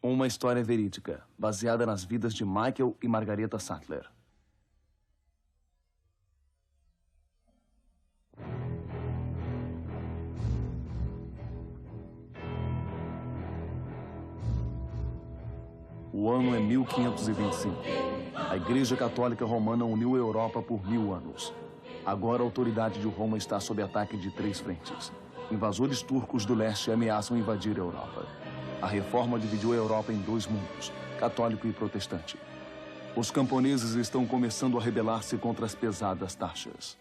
Uma história verídica, baseada nas vidas de Michael e Margareta Sattler. O ano é 1525. A Igreja Católica Romana uniu a Europa por 1000 anos. Agora a autoridade de Roma está sob ataque de 3 frentes. Invasores turcos do leste ameaçam invadir a Europa. A reforma dividiu a Europa em 2 mundos, católico e protestante. Os camponeses estão começando a rebelar-se contra as pesadas taxas.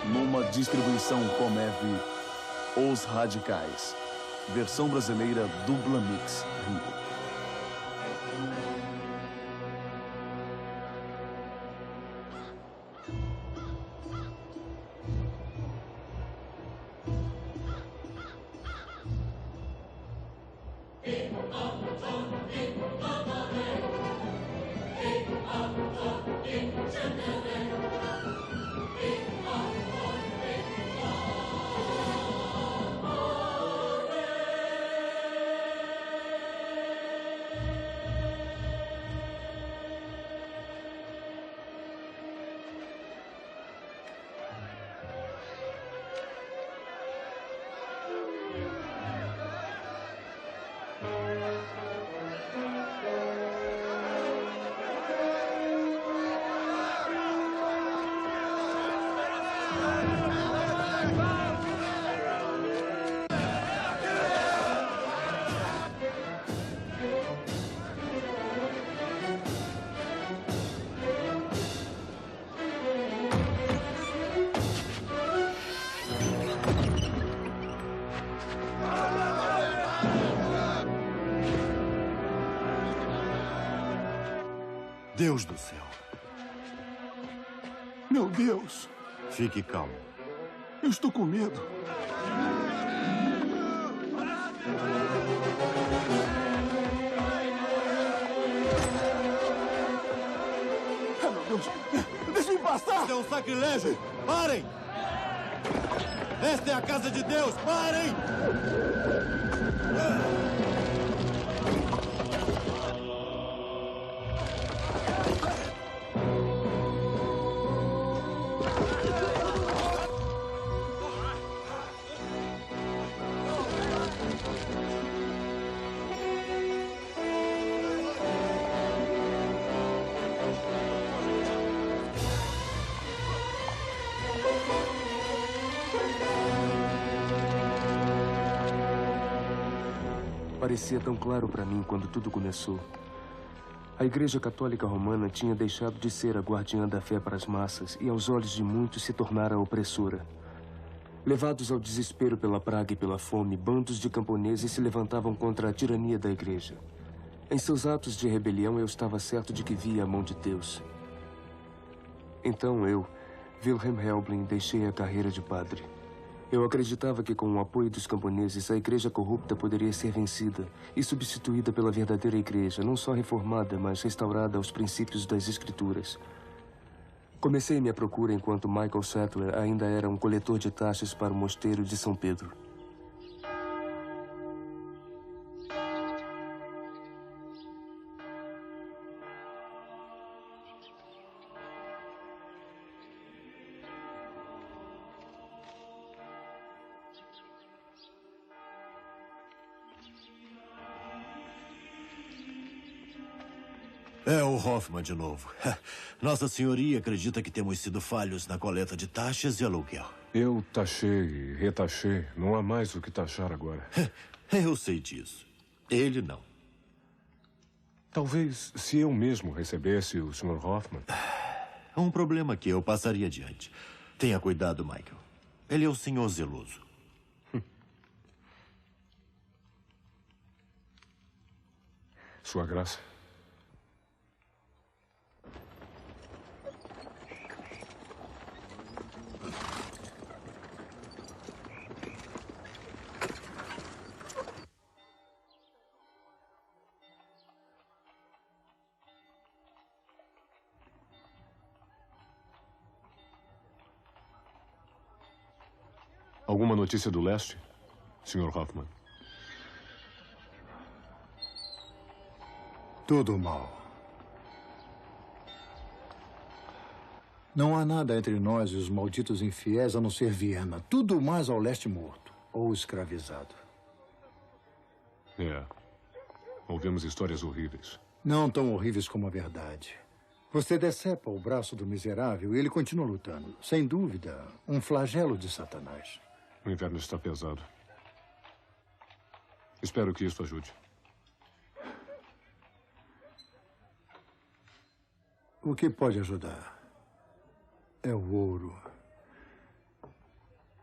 Numa distribuição Comev, Os Radicais. Versão brasileira Dubla Mix, Rio. Deus do céu. Meu Deus! Fique calmo. Eu estou com medo. Ah, meu Deus! Deixe-me passar! Isso é um sacrilégio! Parem! Esta é a casa de Deus! Parem! Parecia tão claro para mim quando tudo começou. A Igreja Católica Romana tinha deixado de ser a guardiã da fé para as massas e, aos olhos de muitos, se tornara opressora. Levados ao desespero pela praga e pela fome, bandos de camponeses se levantavam contra a tirania da Igreja. Em seus atos de rebelião, eu estava certo de que via a mão de Deus. Então eu, Wilhelm Helbling, deixei a carreira de padre. Eu acreditava que, com o apoio dos camponeses, a igreja corrupta poderia ser vencida e substituída pela verdadeira igreja, não só reformada, mas restaurada aos princípios das Escrituras. Comecei minha procura enquanto Michael Sattler ainda era um coletor de taxas para o mosteiro de São Pedro. É o Hoffman de novo. Nossa Senhoria acredita que temos sido falhos na coleta de taxas e aluguel. Eu taxei e retaxei. Não há mais o que taxar agora. Eu sei disso. Ele não. Talvez se eu mesmo recebesse o Sr. Hoffman. Um problema que eu passaria adiante. Tenha cuidado, Michael. Ele é o senhor zeloso. Sua Graça. Alguma notícia do leste, Sr. Hoffman? Tudo mal. Não há nada entre nós e os malditos infiéis a não ser Viena. Tudo mais ao leste morto ou escravizado. É. Ouvimos histórias horríveis. Não tão horríveis como a verdade. Você decepa o braço do miserável e ele continua lutando. Sem dúvida, um flagelo de Satanás. O inverno está pesado. Espero que isso ajude. O que pode ajudar é o ouro.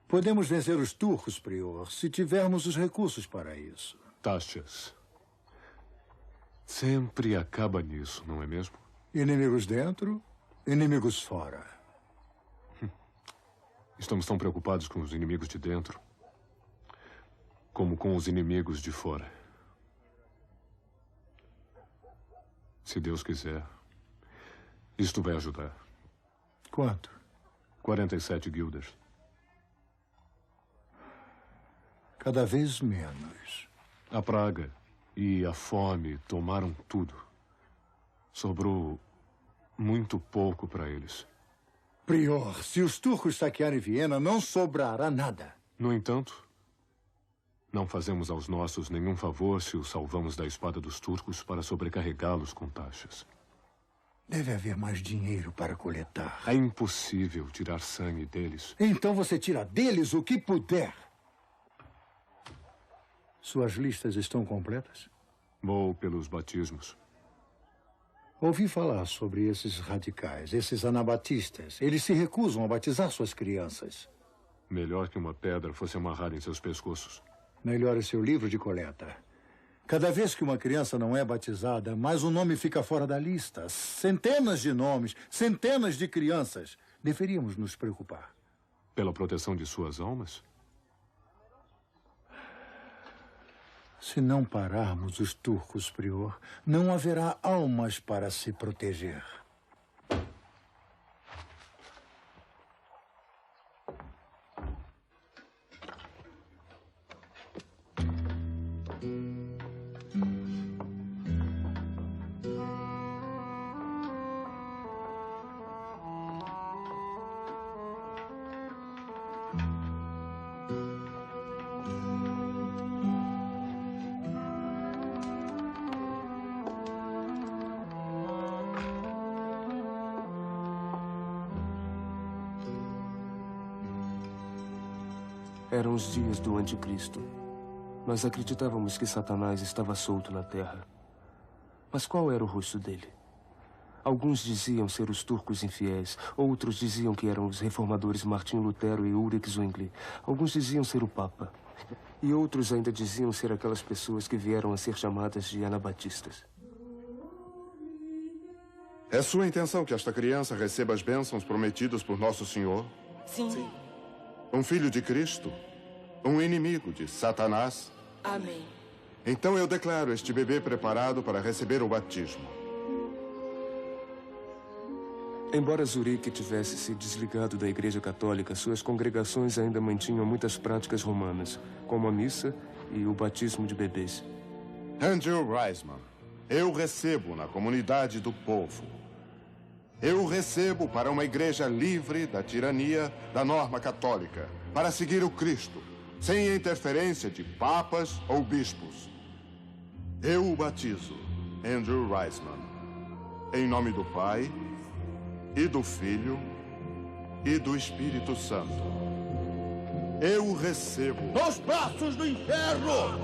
Podemos vencer os turcos, prior, se tivermos os recursos para isso. Taxas. Sempre acaba nisso, não é mesmo? Inimigos dentro, inimigos fora. Estamos tão preocupados com os inimigos de dentro como com os inimigos de fora. Se Deus quiser, isto vai ajudar. Quanto? 47 guildas. Cada vez menos. A praga e a fome tomaram tudo. Sobrou muito pouco para eles. Prior, se os turcos saquearem Viena, não sobrará nada. No entanto, não fazemos aos nossos nenhum favor se os salvamos da espada dos turcos para sobrecarregá-los com taxas. Deve haver mais dinheiro para coletar. É impossível tirar sangue deles. Então você tira deles o que puder. Suas listas estão completas? Vou pelos batismos. Ouvi falar sobre esses radicais, esses anabatistas. Eles se recusam a batizar suas crianças. Melhor que uma pedra fosse amarrada em seus pescoços. Melhore seu livro de coleta. Cada vez que uma criança não é batizada, mais um nome fica fora da lista. Centenas de nomes, centenas de crianças. Deveríamos nos preocupar. Pela proteção de suas almas? Se não pararmos os turcos, prior, não haverá almas para se proteger. Eram os dias do anticristo. Nós acreditávamos que Satanás estava solto na terra. Mas qual era o rosto dele? Alguns diziam ser os turcos infiéis. Outros diziam que eram os reformadores Martinho Lutero e Ulrich Zwingli. Alguns diziam ser o Papa. E outros ainda diziam ser aquelas pessoas que vieram a ser chamadas de anabatistas. É sua intenção que esta criança receba as bênçãos prometidas por Nosso Senhor? Sim. Um filho de Cristo? Um inimigo de Satanás? Amém. Então eu declaro este bebê preparado para receber o batismo. Embora Zurique tivesse se desligado da Igreja Católica, suas congregações ainda mantinham muitas práticas romanas, como a missa e o batismo de bebês. Andrew Reisman, eu recebo na comunidade do povo. Eu recebo para uma igreja livre da tirania da norma católica, para seguir o Cristo, sem a interferência de papas ou bispos. Eu o batizo, Andrew Reisman, em nome do Pai, e do Filho, e do Espírito Santo. Eu o recebo Nos braços do inferno!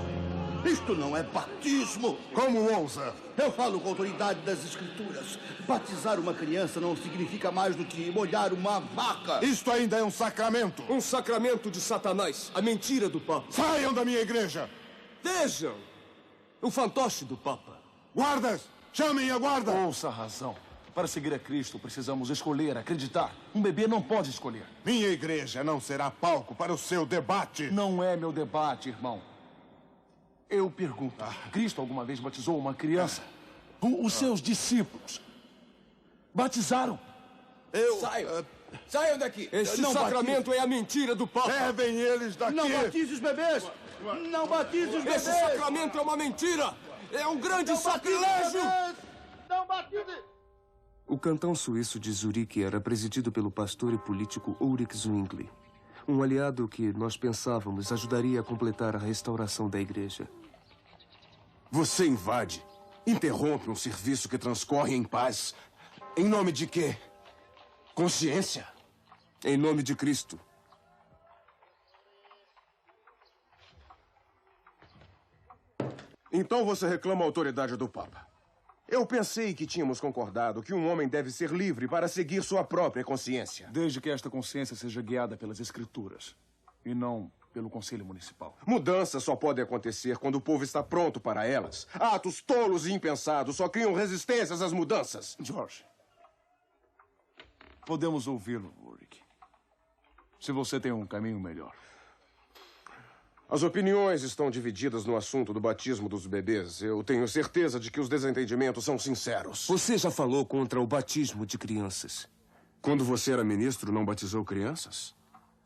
Isto não é batismo! Como ousa? Eu falo com a autoridade das Escrituras. Batizar uma criança não significa mais do que molhar uma vaca. Isto ainda é um sacramento. Um sacramento de Satanás. A mentira do Papa. Saiam da minha igreja! Vejam! O fantoche do Papa. Guardas! Chamem a guarda! Ouça a razão. Para seguir a Cristo, precisamos escolher, acreditar. Um bebê não pode escolher. Minha igreja não será palco para o seu debate. Não é meu debate, irmão. Eu pergunto, Cristo alguma vez batizou uma criança? Os seus discípulos batizaram. Saiam daqui! Este sacramento é a mentira do Papa. Levem eles daqui! Não batize os bebês! Não batize os bebês! Esse sacramento é uma mentira! É um grande sacrilégio! Não batize! O cantão suíço de Zurique era presidido pelo pastor e político Ulrich Zwingli, um aliado que nós pensávamos ajudaria a completar a restauração da igreja. Você invade, interrompe um serviço que transcorre em paz. Em nome de quê? Consciência? Em nome de Cristo. Então você reclama a autoridade do Papa. Eu pensei que tínhamos concordado que um homem deve ser livre para seguir sua própria consciência. Desde que esta consciência seja guiada pelas Escrituras e não pelo Conselho Municipal. Mudanças só podem acontecer quando o povo está pronto para elas. Atos tolos e impensados só criam resistências às mudanças. George, podemos ouvi-lo, Ulrich. Se você tem um caminho melhor. As opiniões estão divididas no assunto do batismo dos bebês. Eu tenho certeza de que os desentendimentos são sinceros. Você já falou contra o batismo de crianças. Quando você era ministro, não batizou crianças?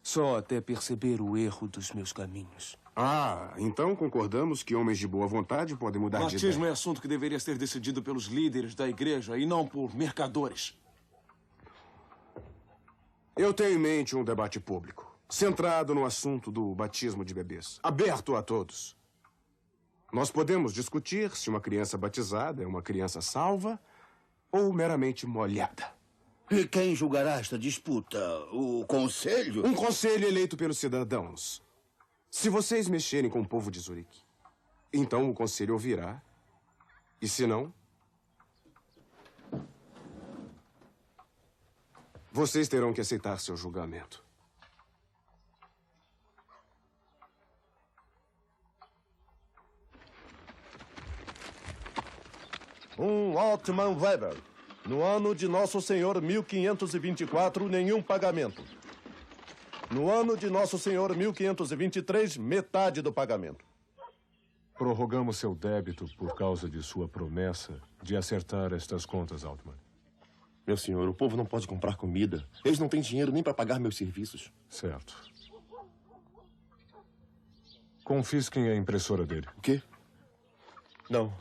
Só até perceber o erro dos meus caminhos. Ah, então concordamos que homens de boa vontade podem mudar de ideia. Batismo é assunto que deveria ser decidido pelos líderes da igreja e não por mercadores. Eu tenho em mente um debate público, centrado no assunto do batismo de bebês, aberto a todos. Nós podemos discutir se uma criança batizada é uma criança salva ou meramente molhada. E quem julgará esta disputa? O Conselho? Um conselho eleito pelos cidadãos. Se vocês mexerem com o povo de Zurique, então o conselho ouvirá. E se não, vocês terão que aceitar seu julgamento. Altman Weber. No ano de Nosso Senhor 1524, nenhum pagamento. No ano de Nosso Senhor 1523, metade do pagamento. Prorrogamos seu débito por causa de sua promessa de acertar estas contas, Altman. Meu senhor, o povo não pode comprar comida. Eles não têm dinheiro nem para pagar meus serviços. Certo. Confisquem a impressora dele. O quê? Não.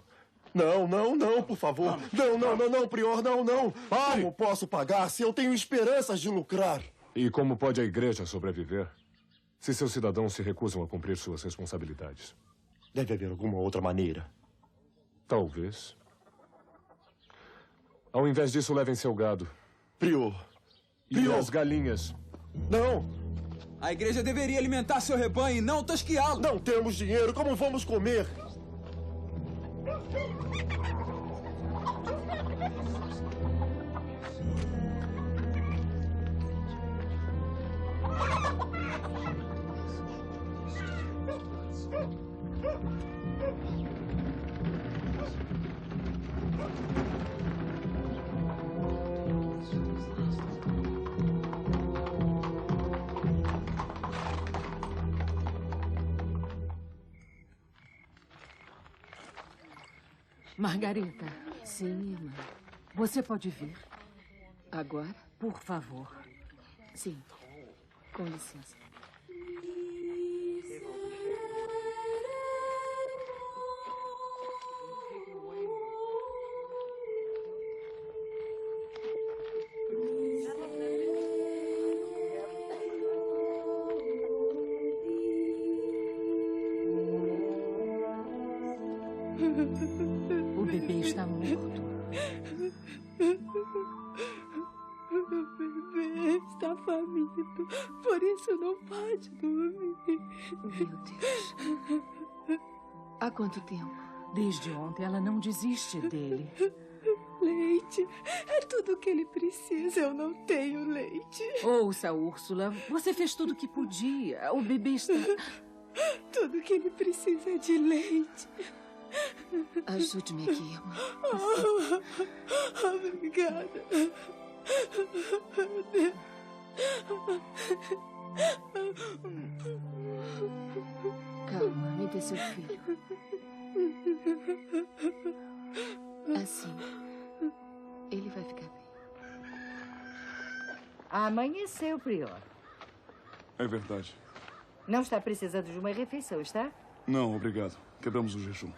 Não, por favor. Não, prior, não. Pare! Como posso pagar se eu tenho esperanças de lucrar? E como pode a igreja sobreviver se seus cidadãos se recusam a cumprir suas responsabilidades? Deve haver alguma outra maneira. Talvez. Ao invés disso, levem seu gado. Prior. E as galinhas. Não! A igreja deveria alimentar seu rebanho e não tosquiá-lo. Não temos dinheiro. Como vamos comer? Margarita, Sim, irmã. você pode vir? Agora? Por favor. Sim. Com licença. O bebê está morto. O bebê está faminto, por isso não pode dormir. Meu Deus. Há quanto tempo? Desde ontem ela não desiste dele. Leite. É tudo o que ele precisa. Eu não tenho leite. Ouça, Úrsula. Você fez tudo o que podia. O bebê está... Tudo o que ele precisa é de leite. Ajude-me aqui, irmã. Obrigada. Calma, me dê seu filho. Assim, ele vai ficar bem. Amanheceu, Prior. É verdade. Não está precisando de uma refeição, está? Não, obrigado. Quebramos o jejum.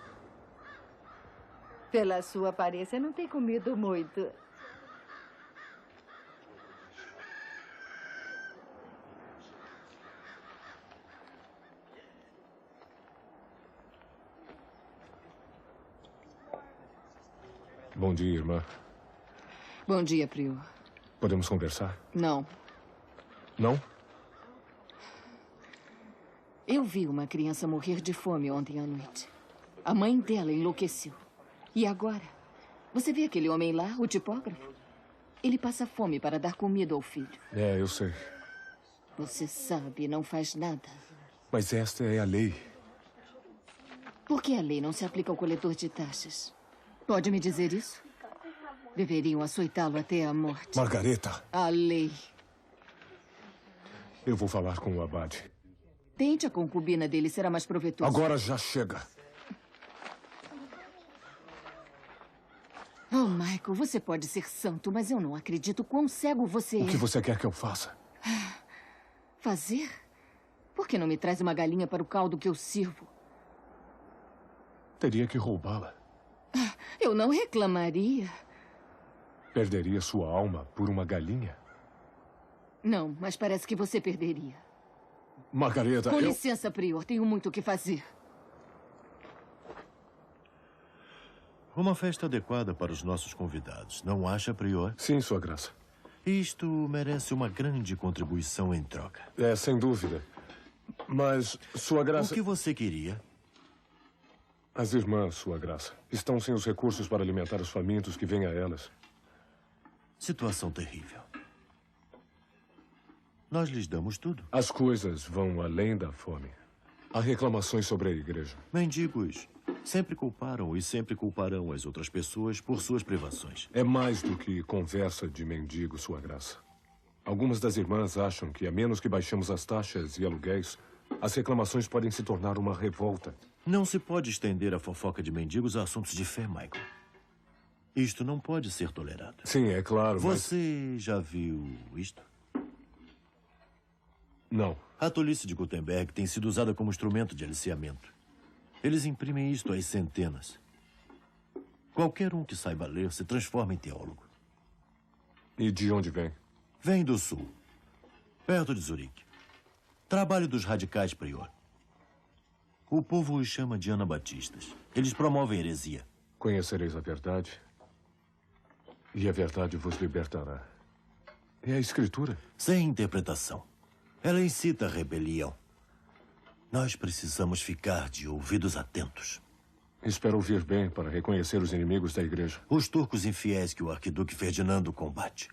Pela sua aparência, não tem comido muito. Bom dia, irmã. Bom dia, Prior. Podemos conversar? Não. Não? Eu vi uma criança morrer de fome ontem à noite. A mãe dela enlouqueceu. E agora? Você vê aquele homem lá, o tipógrafo? Ele passa fome para dar comida ao filho. É, eu sei. Você sabe, não faz nada. Mas esta é a lei. Por que a lei não se aplica ao coletor de taxas? Pode me dizer isso? Deveriam açoitá-lo até a morte. Margareta! A lei. Eu vou falar com o abade. Tente a concubina dele, será mais proveitoso. Agora já chega. Oh, Michael, você pode ser santo, mas eu não acredito quão cego você é. O que você quer que eu faça? Fazer? Por que não me traz uma galinha para o caldo que eu sirvo? Teria que roubá-la. Eu não reclamaria. Perderia sua alma por uma galinha? Não, mas parece que você perderia. Margareta, Com licença, Prior. Tenho muito o que fazer. Uma festa adequada para os nossos convidados, não acha, Prior? Sim, Sua Graça. Isto merece uma grande contribuição em troca. É, sem dúvida. Mas, Sua Graça... O que você queria? As irmãs, Sua Graça, estão sem os recursos para alimentar os famintos que vêm a elas. Situação terrível. Nós lhes damos tudo. As coisas vão além da fome. Há reclamações sobre a igreja. Mendigos sempre culparam e sempre culparão as outras pessoas por suas privações. É mais do que conversa de mendigo, Sua Graça. Algumas das irmãs acham que, a menos que baixemos as taxas e aluguéis, as reclamações podem se tornar uma revolta. Não se pode estender a fofoca de mendigos a assuntos de fé, Michael. Isto não pode ser tolerado. Sim, é claro, Você já viu isto? Não. A tolice de Gutenberg tem sido usada como instrumento de aliciamento. Eles imprimem isto às centenas. Qualquer um que saiba ler se transforma em teólogo. E de onde vem? Vem do sul, perto de Zurique. Trabalho dos radicais, Prior. O povo os chama de anabatistas. Eles promovem heresia. Conhecereis a verdade, e a verdade vos libertará. É a Escritura? Sem interpretação. Ela incita a rebelião. Nós precisamos ficar de ouvidos atentos. Espero ouvir bem para reconhecer os inimigos da igreja. Os turcos infiéis que o arquiduque Ferdinando combate.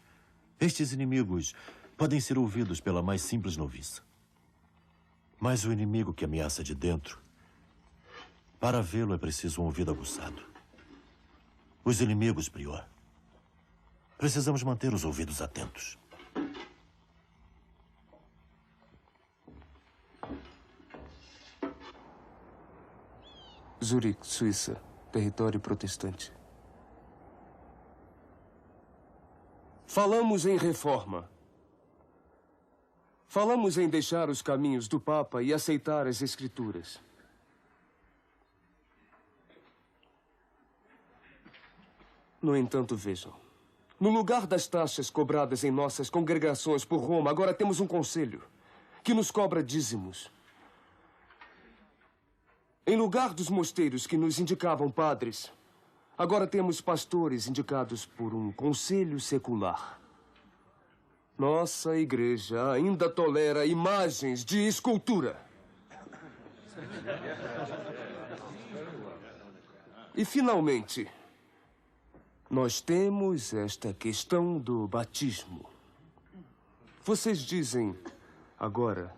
Estes inimigos podem ser ouvidos pela mais simples noviça. Mas o inimigo que ameaça de dentro, para vê-lo é preciso um ouvido aguçado. Os inimigos, Prior. Precisamos manter os ouvidos atentos. Zurique, Suíça. Território protestante. Falamos em reforma. Falamos em deixar os caminhos do Papa e aceitar as Escrituras. No entanto, vejam. No lugar das taxas cobradas em nossas congregações por Roma, agora temos um conselho que nos cobra dízimos. Em lugar dos mosteiros que nos indicavam padres, agora temos pastores indicados por um conselho secular. Nossa igreja ainda tolera imagens de escultura. E, finalmente, nós temos esta questão do batismo. Vocês dizem, agora,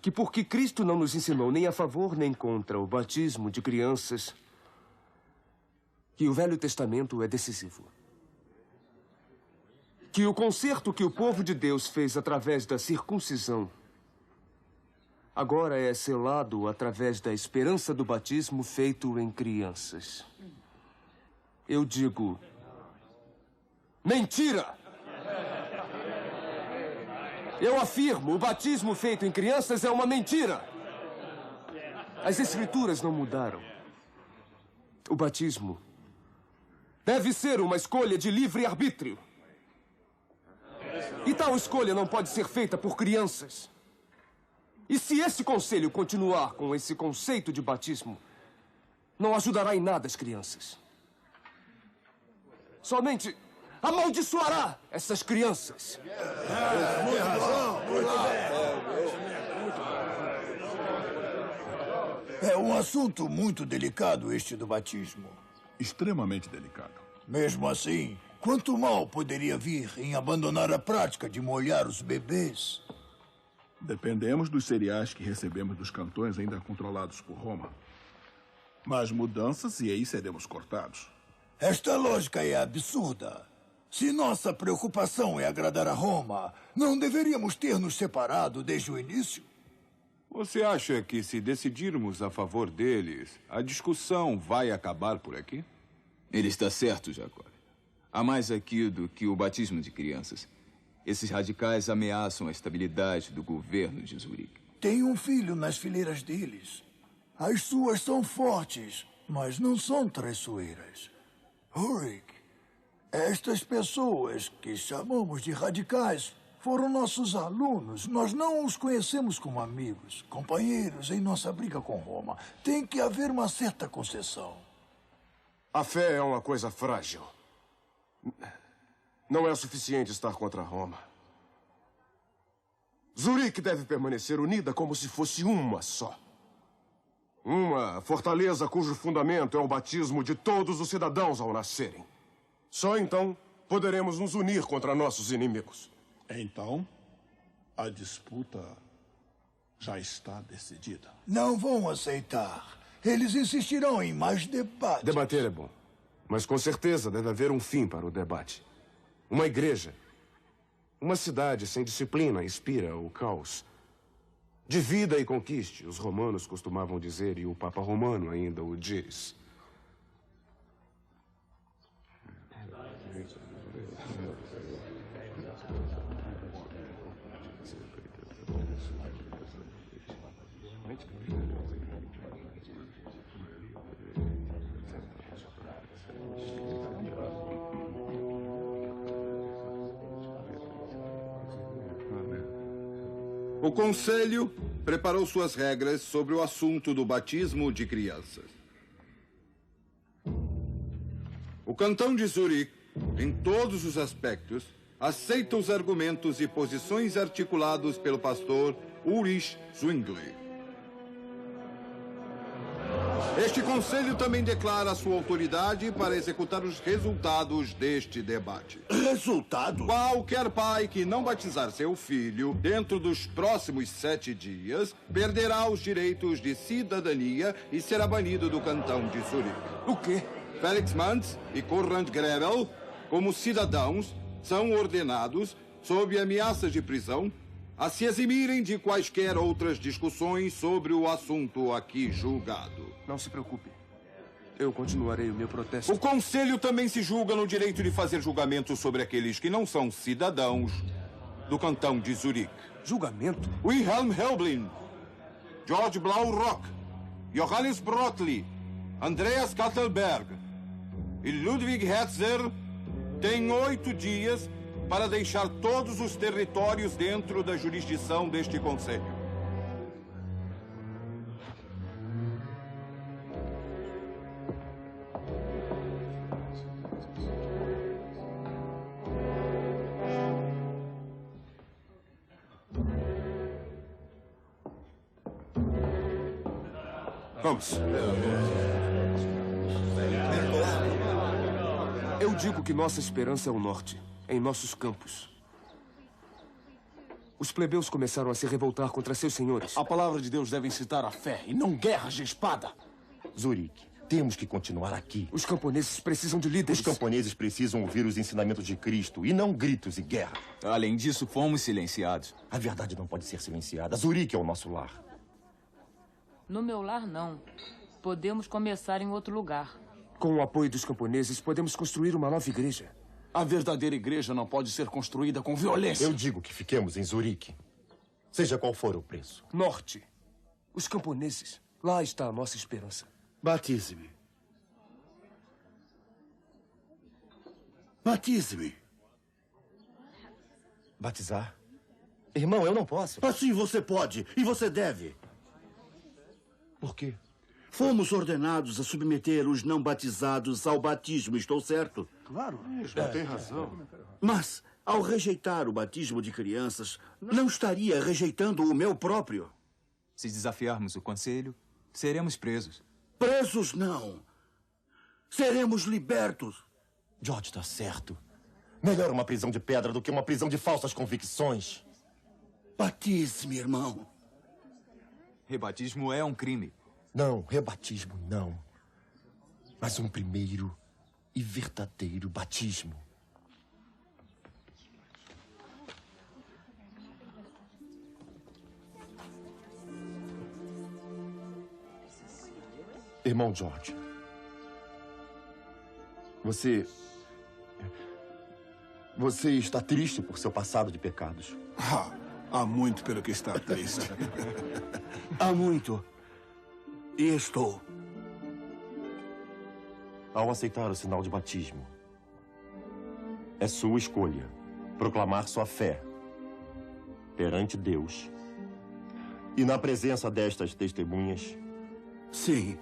que porque Cristo não nos ensinou nem a favor nem contra o batismo de crianças, que o Velho Testamento é decisivo. Que o concerto que o povo de Deus fez através da circuncisão agora é selado através da esperança do batismo feito em crianças. Eu digo, mentira! Eu afirmo, o batismo feito em crianças é uma mentira. As Escrituras não mudaram. O batismo deve ser uma escolha de livre-arbítrio. E tal escolha não pode ser feita por crianças. E se esse conselho continuar com esse conceito de batismo, não ajudará em nada as crianças. Somente amaldiçoará essas crianças. Muita razão. É um assunto muito delicado este do batismo. Extremamente delicado. Mesmo assim, quanto mal poderia vir em abandonar a prática de molhar os bebês? Dependemos dos cereais que recebemos dos cantões ainda controlados por Roma. Mas mudanças e aí seremos cortados. Esta lógica é absurda. Se nossa preocupação é agradar a Roma, não deveríamos ter nos separado desde o início? Você acha que se decidirmos a favor deles, a discussão vai acabar por aqui? Ele está certo, Jacó. Há mais aqui do que o batismo de crianças. Esses radicais ameaçam a estabilidade do governo de Zurique. Tem um filho nas fileiras deles. As suas são fortes, mas não são traiçoeiras. Ulrich, estas pessoas que chamamos de radicais foram nossos alunos. Nós não os conhecemos como amigos, companheiros em nossa briga com Roma. Tem que haver uma certa concessão. A fé é uma coisa frágil. Não é suficiente estar contra Roma. Zurique deve permanecer unida como se fosse uma só. Uma fortaleza cujo fundamento é o batismo de todos os cidadãos ao nascerem. Só então poderemos nos unir contra nossos inimigos. Então, a disputa já está decidida. Não vão aceitar. Eles insistirão em mais debate. Debater é bom, mas com certeza deve haver um fim para o debate. Uma igreja, uma cidade sem disciplina inspira o caos. Divida e conquiste, os romanos costumavam dizer, e o Papa Romano ainda o diz. O Conselho preparou suas regras sobre o assunto do batismo de crianças. O cantão de Zurique, em todos os aspectos, aceita os argumentos e posições articulados pelo pastor Ulrich Zwingli. Este conselho também declara sua autoridade para executar os resultados deste debate. Resultado? Qualquer pai que não batizar seu filho dentro dos próximos 7 dias perderá os direitos de cidadania e será banido do cantão de Zurique. O quê? Felix Manz e Conrad Grebel, como cidadãos, são ordenados, sob ameaça de prisão, a se eximirem de quaisquer outras discussões sobre o assunto aqui julgado. Não se preocupe. Eu continuarei o meu protesto. O Conselho também se julga no direito de fazer julgamentos sobre aqueles que não são cidadãos do cantão de Zurique. Julgamento? Wilhelm Helblin, George Blaurock, Johannes Brotli, Andreas Kattelberg e Ludwig Hetzer têm 8 dias para deixar todos os territórios dentro da jurisdição deste Conselho. Vamos. Eu digo que nossa esperança é o norte, em nossos campos. Os plebeus começaram a se revoltar contra seus senhores. A palavra de Deus deve incitar a fé e não guerras de espada. Zurique, temos que continuar aqui. Os camponeses precisam de líderes. Os camponeses precisam ouvir os ensinamentos de Cristo e não gritos e guerra. Além disso, fomos silenciados. A verdade não pode ser silenciada. Zurique é o nosso lar. No meu lar, não. Podemos começar em outro lugar. Com o apoio dos camponeses, podemos construir uma nova igreja. A verdadeira igreja não pode ser construída com violência. Eu digo que fiquemos em Zurique, seja qual for o preço. Norte. Os camponeses. Lá está a nossa esperança. Batize-me. Batize-me. Batizar? Irmão, eu não posso. Assim você pode e você deve. Por quê? Fomos ordenados a submeter os não batizados ao batismo, estou certo? Claro. Tem razão. Mas, ao rejeitar o batismo de crianças, não estaria rejeitando o meu próprio. Se desafiarmos o conselho, seremos presos. Presos não. Seremos libertos. George está certo. Melhor uma prisão de pedra do que uma prisão de falsas convicções. Batize-me, irmão. Rebatismo é um crime. Não, rebatismo não. Mas um primeiro e verdadeiro batismo. Irmão George, você está triste por seu passado de pecados. Há muito pelo que está triste. Há muito. E estou. Ao aceitar o sinal de batismo, é sua escolha proclamar sua fé perante Deus e na presença destas testemunhas. Sim.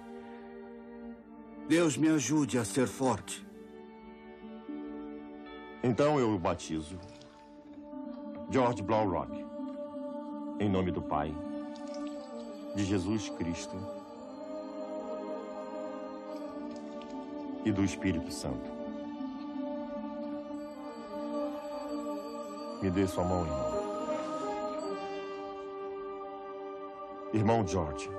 Deus me ajude a ser forte. Então eu o batizo. George Blaurock. Em nome do Pai, de Jesus Cristo e do Espírito Santo. Me dê sua mão, irmão. Irmão George,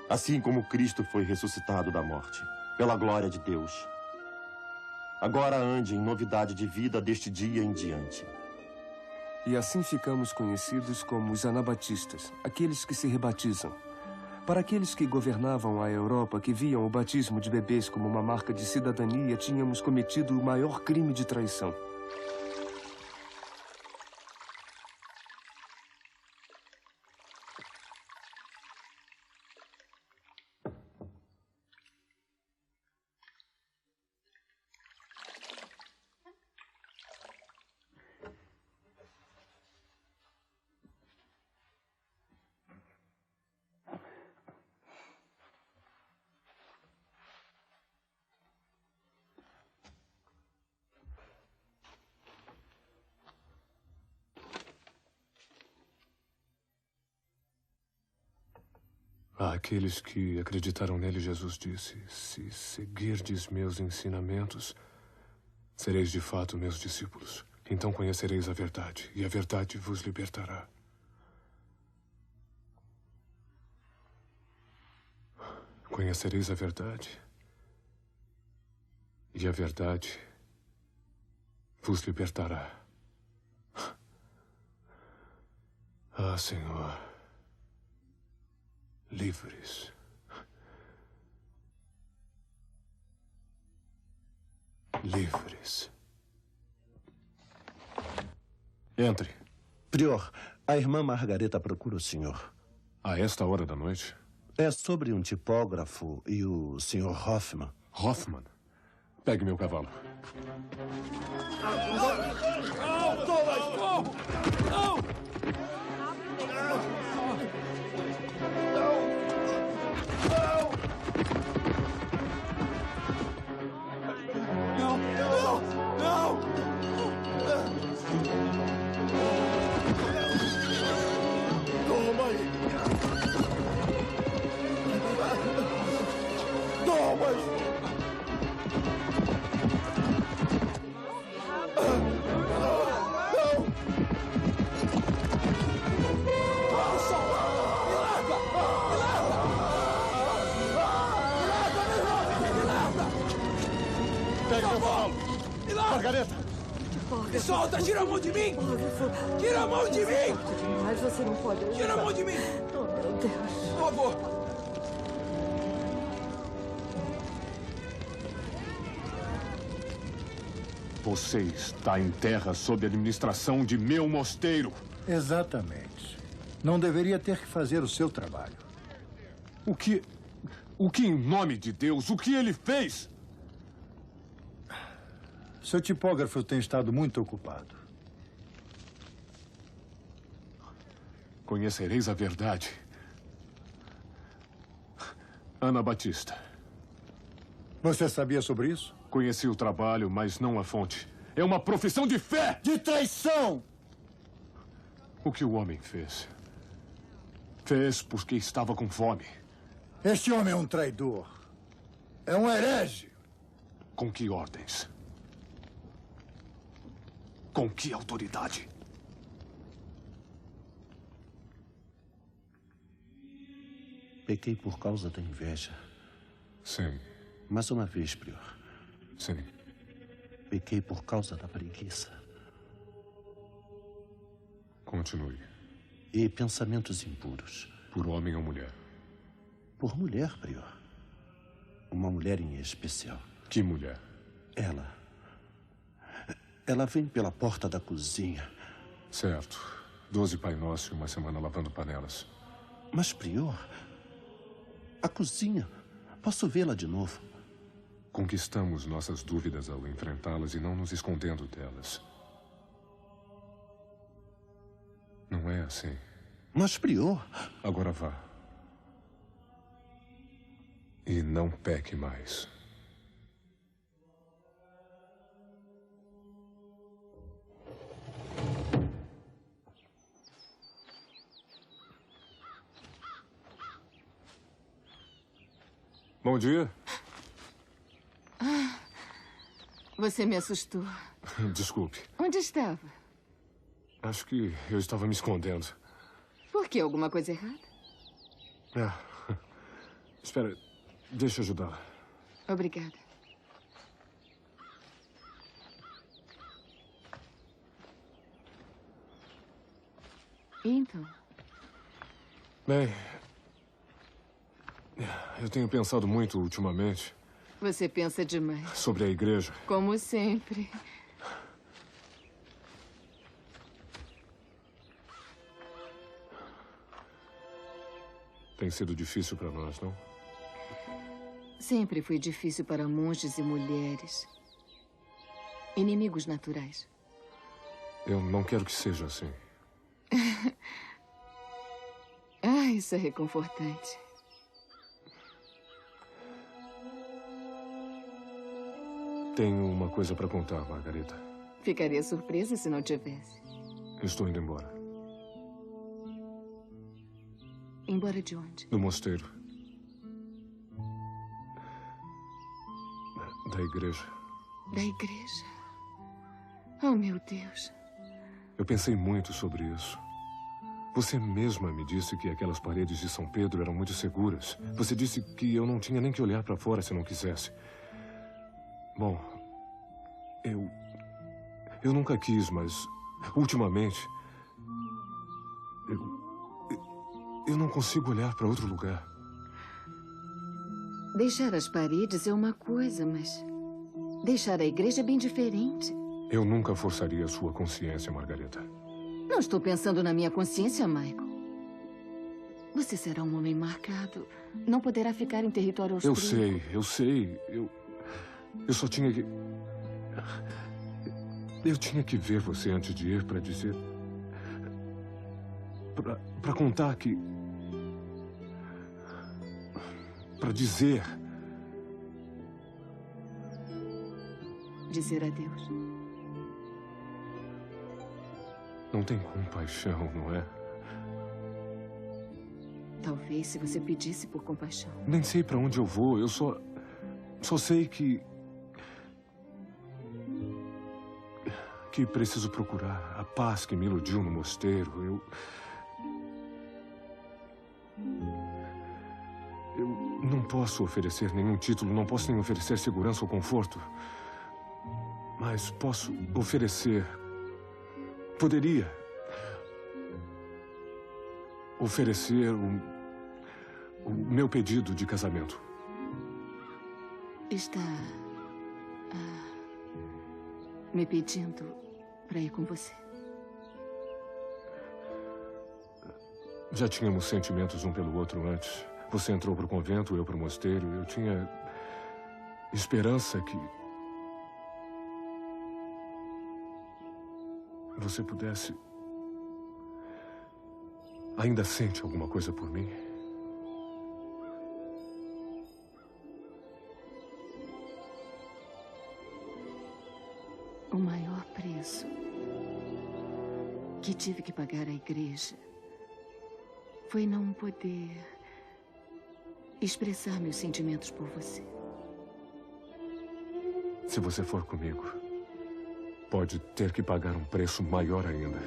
assim como Cristo foi ressuscitado da morte, pela glória de Deus, agora ande em novidade de vida deste dia em diante. E assim ficamos conhecidos como os anabatistas, aqueles que se rebatizam. Para aqueles que governavam a Europa, que viam o batismo de bebês como uma marca de cidadania, tínhamos cometido o maior crime de traição. Àqueles que acreditaram nele, Jesus disse: se seguirdes meus ensinamentos, sereis de fato meus discípulos. Então conhecereis a verdade, e a verdade vos libertará. Conhecereis a verdade, e a verdade vos libertará. Ah, Senhor. Livres. Livres. Entre. Prior, a irmã Margareta procura o senhor. A esta hora da noite? É sobre um tipógrafo e o senhor Hoffman. Hoffman? Pegue meu cavalo. Não, Thomas! Não! Margareta! Me solta! Tira a mão de mim! Tira a mão de mim! Mas você não pode ajudar. Tira a mão de mim! Oh, meu Deus. Por favor! Você está em terra sob administração de meu mosteiro. Exatamente. Não deveria ter que fazer o seu trabalho. O que, em nome de Deus, o que ele fez? Seu tipógrafo tem estado muito ocupado. Conhecereis a verdade. Ana Batista. Você sabia sobre isso? Conheci o trabalho, mas não a fonte. É uma profissão de fé! De traição! O que o homem fez? Fez porque estava com fome. Este homem é um traidor. É um herege. Com que ordens? Com que autoridade? Pequei por causa da inveja. Sim. Mais uma vez, prior. Sim. Pequei por causa da preguiça. Continue. E pensamentos impuros. Por homem ou mulher? Por mulher, prior. Uma mulher em especial. Que mulher? Ela. Ela vem pela porta da cozinha. Certo. 12 Pai Nosso e uma semana lavando panelas. Mas, prior, a cozinha. Posso vê-la de novo. Conquistamos nossas dúvidas ao enfrentá-las e não nos escondendo delas. Não é assim. Mas, prior... Agora vá. E não peque mais. Bom dia. Ah, você me assustou. Desculpe. Onde estava? Acho que eu estava me escondendo. Por que? Alguma coisa errada? Espera, deixa eu ajudá-la. Obrigada. E então? Bem, eu tenho pensado muito ultimamente. Você pensa demais. Sobre a igreja. Como sempre. Tem sido difícil para nós, não? Sempre foi difícil para monges e mulheres. Inimigos naturais. Eu não quero que seja assim. Isso é reconfortante. Tenho uma coisa para contar, Margareta. Ficaria surpresa se não tivesse. Estou indo embora. Embora de onde? Do mosteiro. Da igreja. Da igreja? Oh, meu Deus. Eu pensei muito sobre isso. Você mesma me disse que aquelas paredes de São Pedro eram muito seguras. Você disse que eu não tinha nem que olhar para fora se não quisesse. Bom, eu nunca quis, mas ultimamente eu não consigo olhar para outro lugar. Deixar as paredes é uma coisa, mas deixar a igreja é bem diferente. Eu nunca forçaria a sua consciência, Margareta. Não estou pensando na minha consciência, Michael. Você será um homem marcado. Não poderá ficar em território austríaco. Eu sei. Eu só tinha que... Eu tinha que ver você antes de ir para dizer... Para contar que... Para dizer... Dizer adeus. Não tem compaixão, não é? Talvez se você pedisse por compaixão. Nem sei para onde eu vou. Eu só sei que preciso procurar a paz que me iludiu no mosteiro. Eu não posso oferecer nenhum título, não posso nem oferecer segurança ou conforto. Mas posso oferecer... Poderia... oferecer o meu pedido de casamento. Está... me pedindo para ir com você. Já tínhamos sentimentos um pelo outro antes. Você entrou para o convento, eu para o mosteiro. Eu tinha esperança que você pudesse... Ainda sente alguma coisa por mim? O maior preço que tive que pagar à igreja foi não poder expressar meus sentimentos por você. Se você for comigo, pode ter que pagar um preço maior ainda.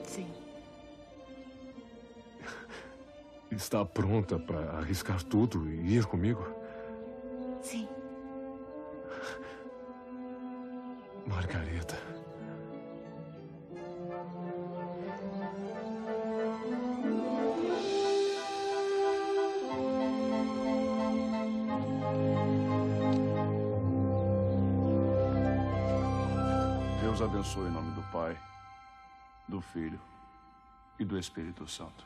Sim. Está pronta para arriscar tudo e ir comigo? Sim. Margareta. Deus abençoe em nome do Pai, do Filho e do Espírito Santo.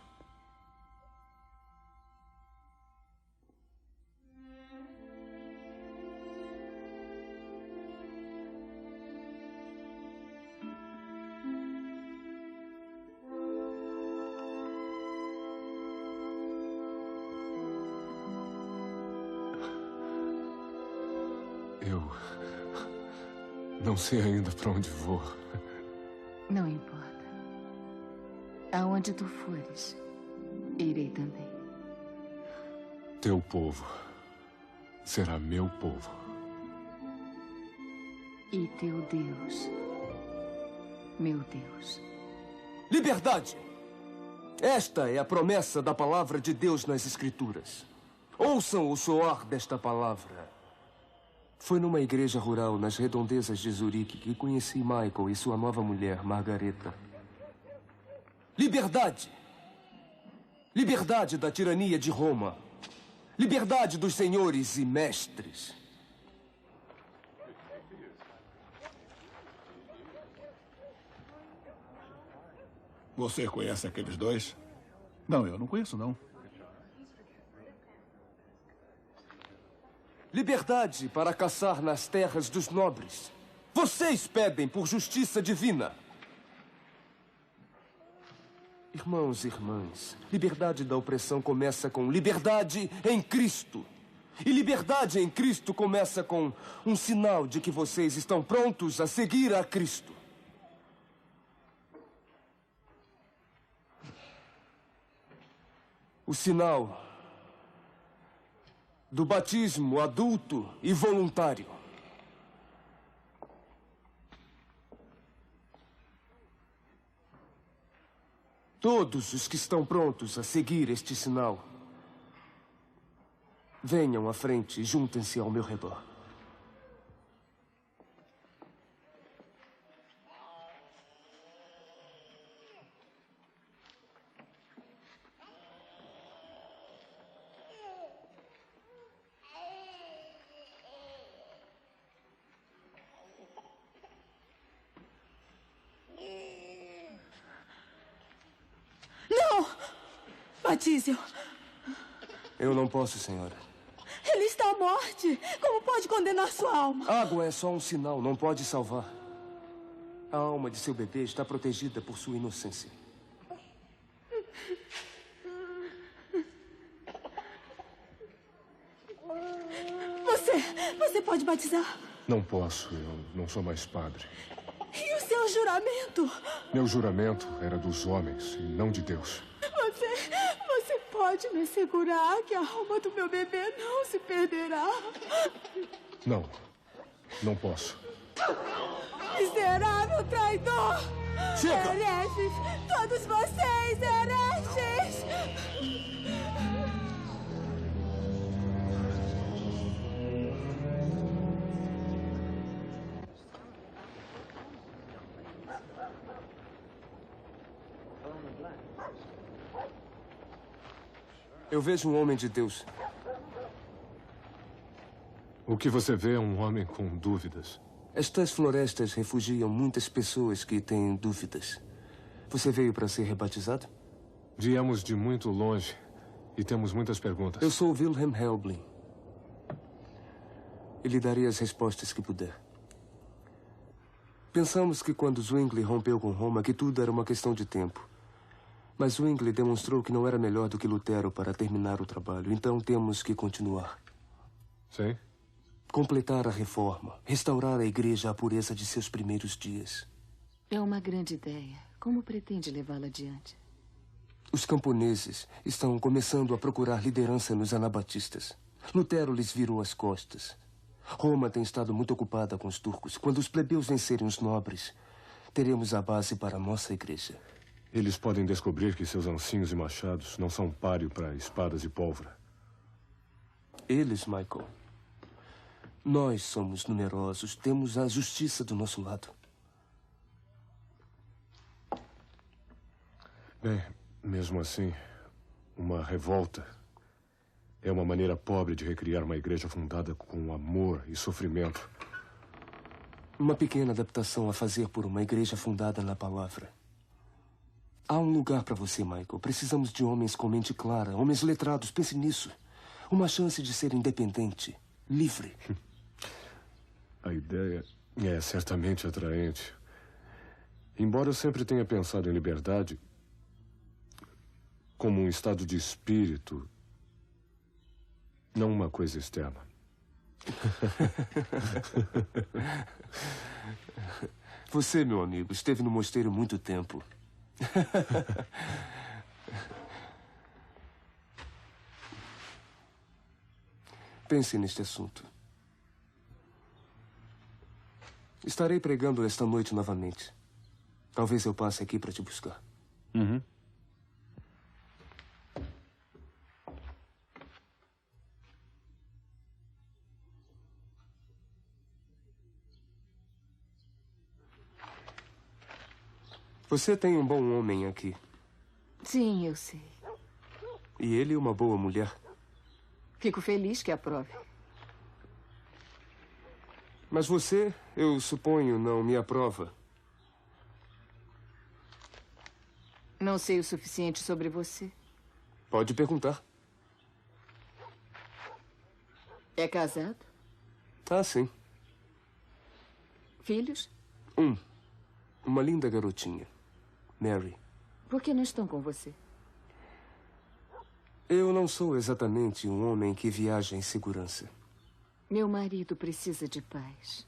Eu não sei ainda para onde vou. Não importa. Aonde tu fores, irei também. Teu povo será meu povo. E teu Deus, meu Deus. Liberdade! Esta é a promessa da palavra de Deus nas Escrituras. Ouçam o soar desta palavra. Foi numa igreja rural nas redondezas de Zurique que conheci Michael e sua nova mulher, Margareta. Liberdade! Liberdade da tirania de Roma. Liberdade dos senhores e mestres. Você conhece aqueles dois? Não, eu não conheço, não. Liberdade para caçar nas terras dos nobres. Vocês pedem por justiça divina. Irmãos e irmãs, liberdade da opressão começa com liberdade em Cristo. E liberdade em Cristo começa com um sinal de que vocês estão prontos a seguir a Cristo. O sinal do batismo adulto e voluntário. Todos os que estão prontos a seguir este sinal, venham à frente e juntem-se ao meu redor. Batísio. Eu não posso, senhora. Ele está à morte. Como pode condenar sua alma? Água é só um sinal, não pode salvar. A alma de seu bebê está protegida por sua inocência. Você pode batizar? Não posso, eu não sou mais padre. E o seu juramento? Meu juramento era dos homens e não de Deus. Você pode me segurar que a alma do meu bebê não se perderá? Não posso. Miserável traidor! Chega! Hereges! Todos vocês, hereges! Eu vejo um homem de Deus. O que você vê é um homem com dúvidas. Estas florestas refugiam muitas pessoas que têm dúvidas. Você veio para ser rebatizado? Viemos de muito longe e temos muitas perguntas. Eu sou Wilhelm Helbling. E lhe darei as respostas que puder. Pensamos que quando Zwingli rompeu com Roma, que tudo era uma questão de tempo. Mas Zwingli demonstrou que não era melhor do que Lutero para terminar o trabalho. Então temos que continuar. Sim? Completar a reforma. Restaurar a igreja à pureza de seus primeiros dias. É uma grande ideia. Como pretende levá-la adiante? Os camponeses estão começando a procurar liderança nos anabatistas. Lutero lhes virou as costas. Roma tem estado muito ocupada com os turcos. Quando os plebeus vencerem os nobres, teremos a base para a nossa igreja. Eles podem descobrir que seus ancinhos e machados não são páreo para espadas de pólvora. Eles, Michael. Nós somos numerosos. Temos a justiça do nosso lado. Bem, mesmo assim, uma revolta é uma maneira pobre de recriar uma igreja fundada com amor e sofrimento. Uma pequena adaptação a fazer por uma igreja fundada na palavra. Há um lugar para você, Michael. Precisamos de homens com mente clara, homens letrados. Pense nisso. Uma chance de ser independente, livre. A ideia é certamente atraente. Embora eu sempre tenha pensado em liberdade como um estado de espírito, não uma coisa externa. Você, meu amigo, esteve no mosteiro muito tempo. Pense neste assunto. Estarei pregando esta noite novamente. Talvez eu passe aqui para te buscar. Uhum. Você tem um bom homem aqui. Sim, eu sei. E ele uma boa mulher. Fico feliz que aprove. Mas você, eu suponho, não me aprova. Não sei o suficiente sobre você. Pode perguntar. É casado? Ah, sim. Filhos? Uma linda garotinha. Mary. Por que não estão com você? Eu não sou exatamente um homem que viaja em segurança. Meu marido precisa de paz.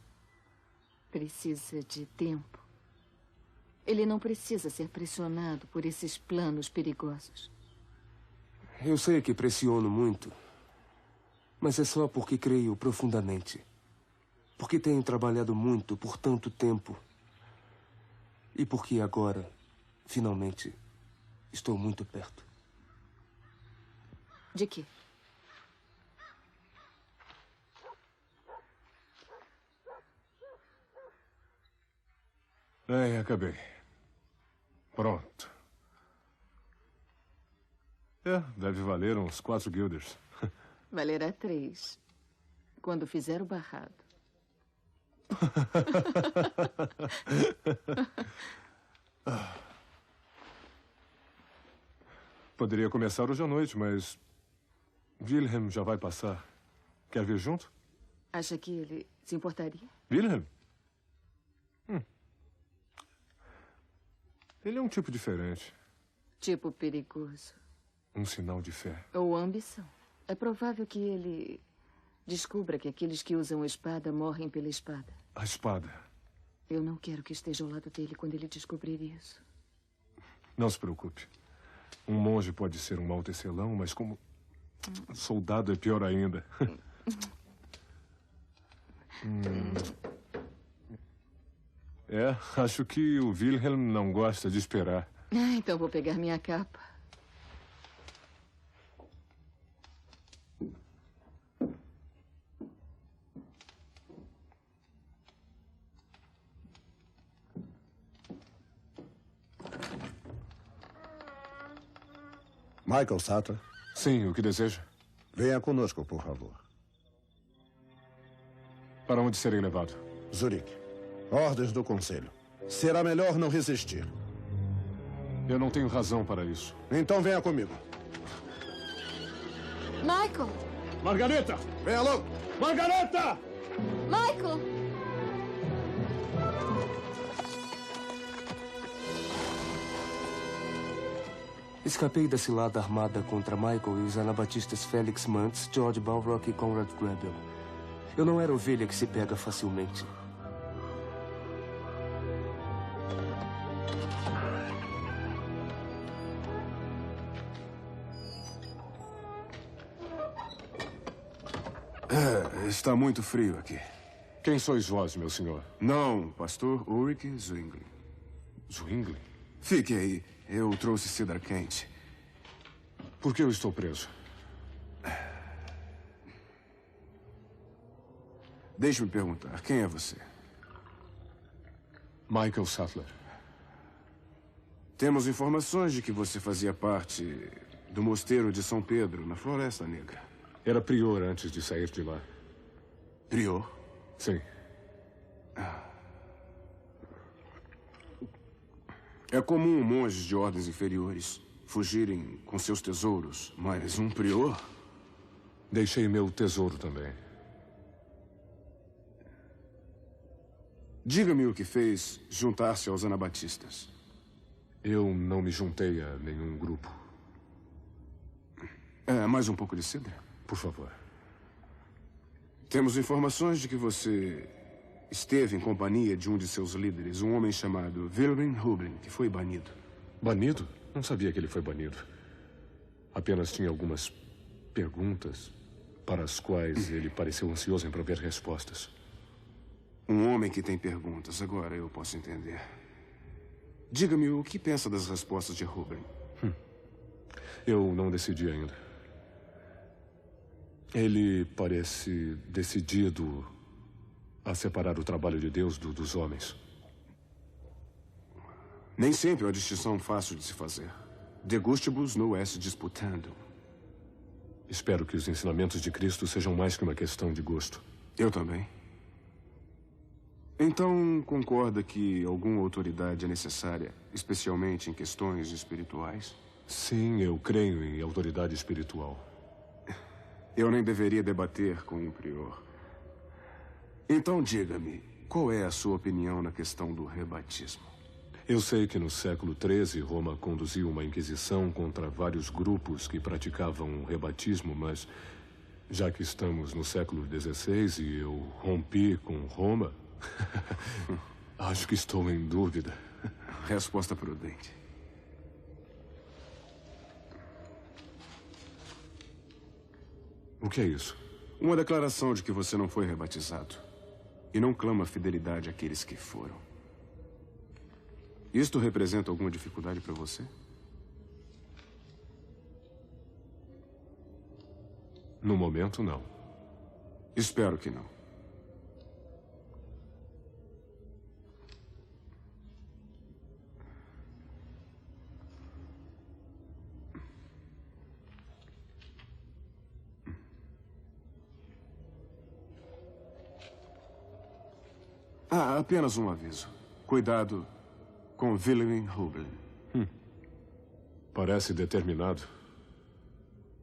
Precisa de tempo. Ele não precisa ser pressionado por esses planos perigosos. Eu sei que pressiono muito, mas é só porque creio profundamente. Porque tenho trabalhado muito por tanto tempo. E porque agora, finalmente, estou muito perto. De quê? Bem, acabei. Pronto. Deve valer uns 4 guilders. Valerá 3. Quando fizer o barrado. Poderia começar hoje à noite, mas Wilhelm já vai passar. Quer vir junto? Acha que ele se importaria? Wilhelm? Ele é um tipo diferente. Tipo perigoso. Um sinal de fé. Ou ambição. É provável que ele descubra que aqueles que usam a espada morrem pela espada. A espada. Eu não quero que esteja ao lado dele quando ele descobrir isso. Não se preocupe. Um monge pode ser um mau tecelão, mas como soldado é pior ainda. Acho que o Wilhelm não gosta de esperar. Então vou pegar minha capa. Michael Sartre. Sim, o que deseja? Venha conosco, por favor. Para onde serei levado? Zurique. Ordens do Conselho. Será melhor não resistir. Eu não tenho razão para isso. Então venha comigo. Michael! Margareta! Venha logo! Margareta! Michael! Escapei da cilada armada contra Michael e os anabatistas Felix Manz, George Balrock e Conrad Grebel. Eu não era ovelha que se pega facilmente. Está muito frio aqui. Quem sois vós, meu senhor? Não, pastor Ulrich Zwingli. Zwingli? Fique aí. Eu trouxe cidra quente. Por que eu estou preso? Deixe-me perguntar, quem é você? Michael Sattler. Temos informações de que você fazia parte do mosteiro de São Pedro, na Floresta Negra. Era prior antes de sair de lá. Prior? Sim. É comum monges de ordens inferiores fugirem com seus tesouros, mas um prior? Deixei meu tesouro também. Diga-me o que fez juntar-se aos anabatistas. Eu não me juntei a nenhum grupo. Mais um pouco de cidra? Por favor. Temos informações de que você esteve em companhia de um de seus líderes, um homem chamado Wilhelm Hublin, que foi banido. Banido? Não sabia que ele foi banido. Apenas tinha algumas perguntas para as quais ele pareceu ansioso em prover respostas. Um homem que tem perguntas. Agora eu posso entender. Diga-me o que pensa das respostas de Hublin. Eu não decidi ainda. Ele parece decidido a separar o trabalho de Deus dos homens. Nem sempre é uma distinção fácil de se fazer. De gustibus non est disputandum. Espero que os ensinamentos de Cristo sejam mais que uma questão de gosto. Eu também. Então, concorda que alguma autoridade é necessária, especialmente em questões espirituais? Sim, eu creio em autoridade espiritual. Eu nem deveria debater com um prior. Então, diga-me, qual é a sua opinião na questão do rebatismo? Eu sei que no século XIII, Roma conduziu uma inquisição contra vários grupos que praticavam o rebatismo, mas já que estamos no século XVI e eu rompi com Roma, acho que estou em dúvida. Resposta prudente. O que é isso? Uma declaração de que você não foi rebatizado. E não clama fidelidade àqueles que foram. Isto representa alguma dificuldade para você? No momento, não. Espero que não. Apenas um aviso. Cuidado com Wilhelm Hublin. Parece determinado.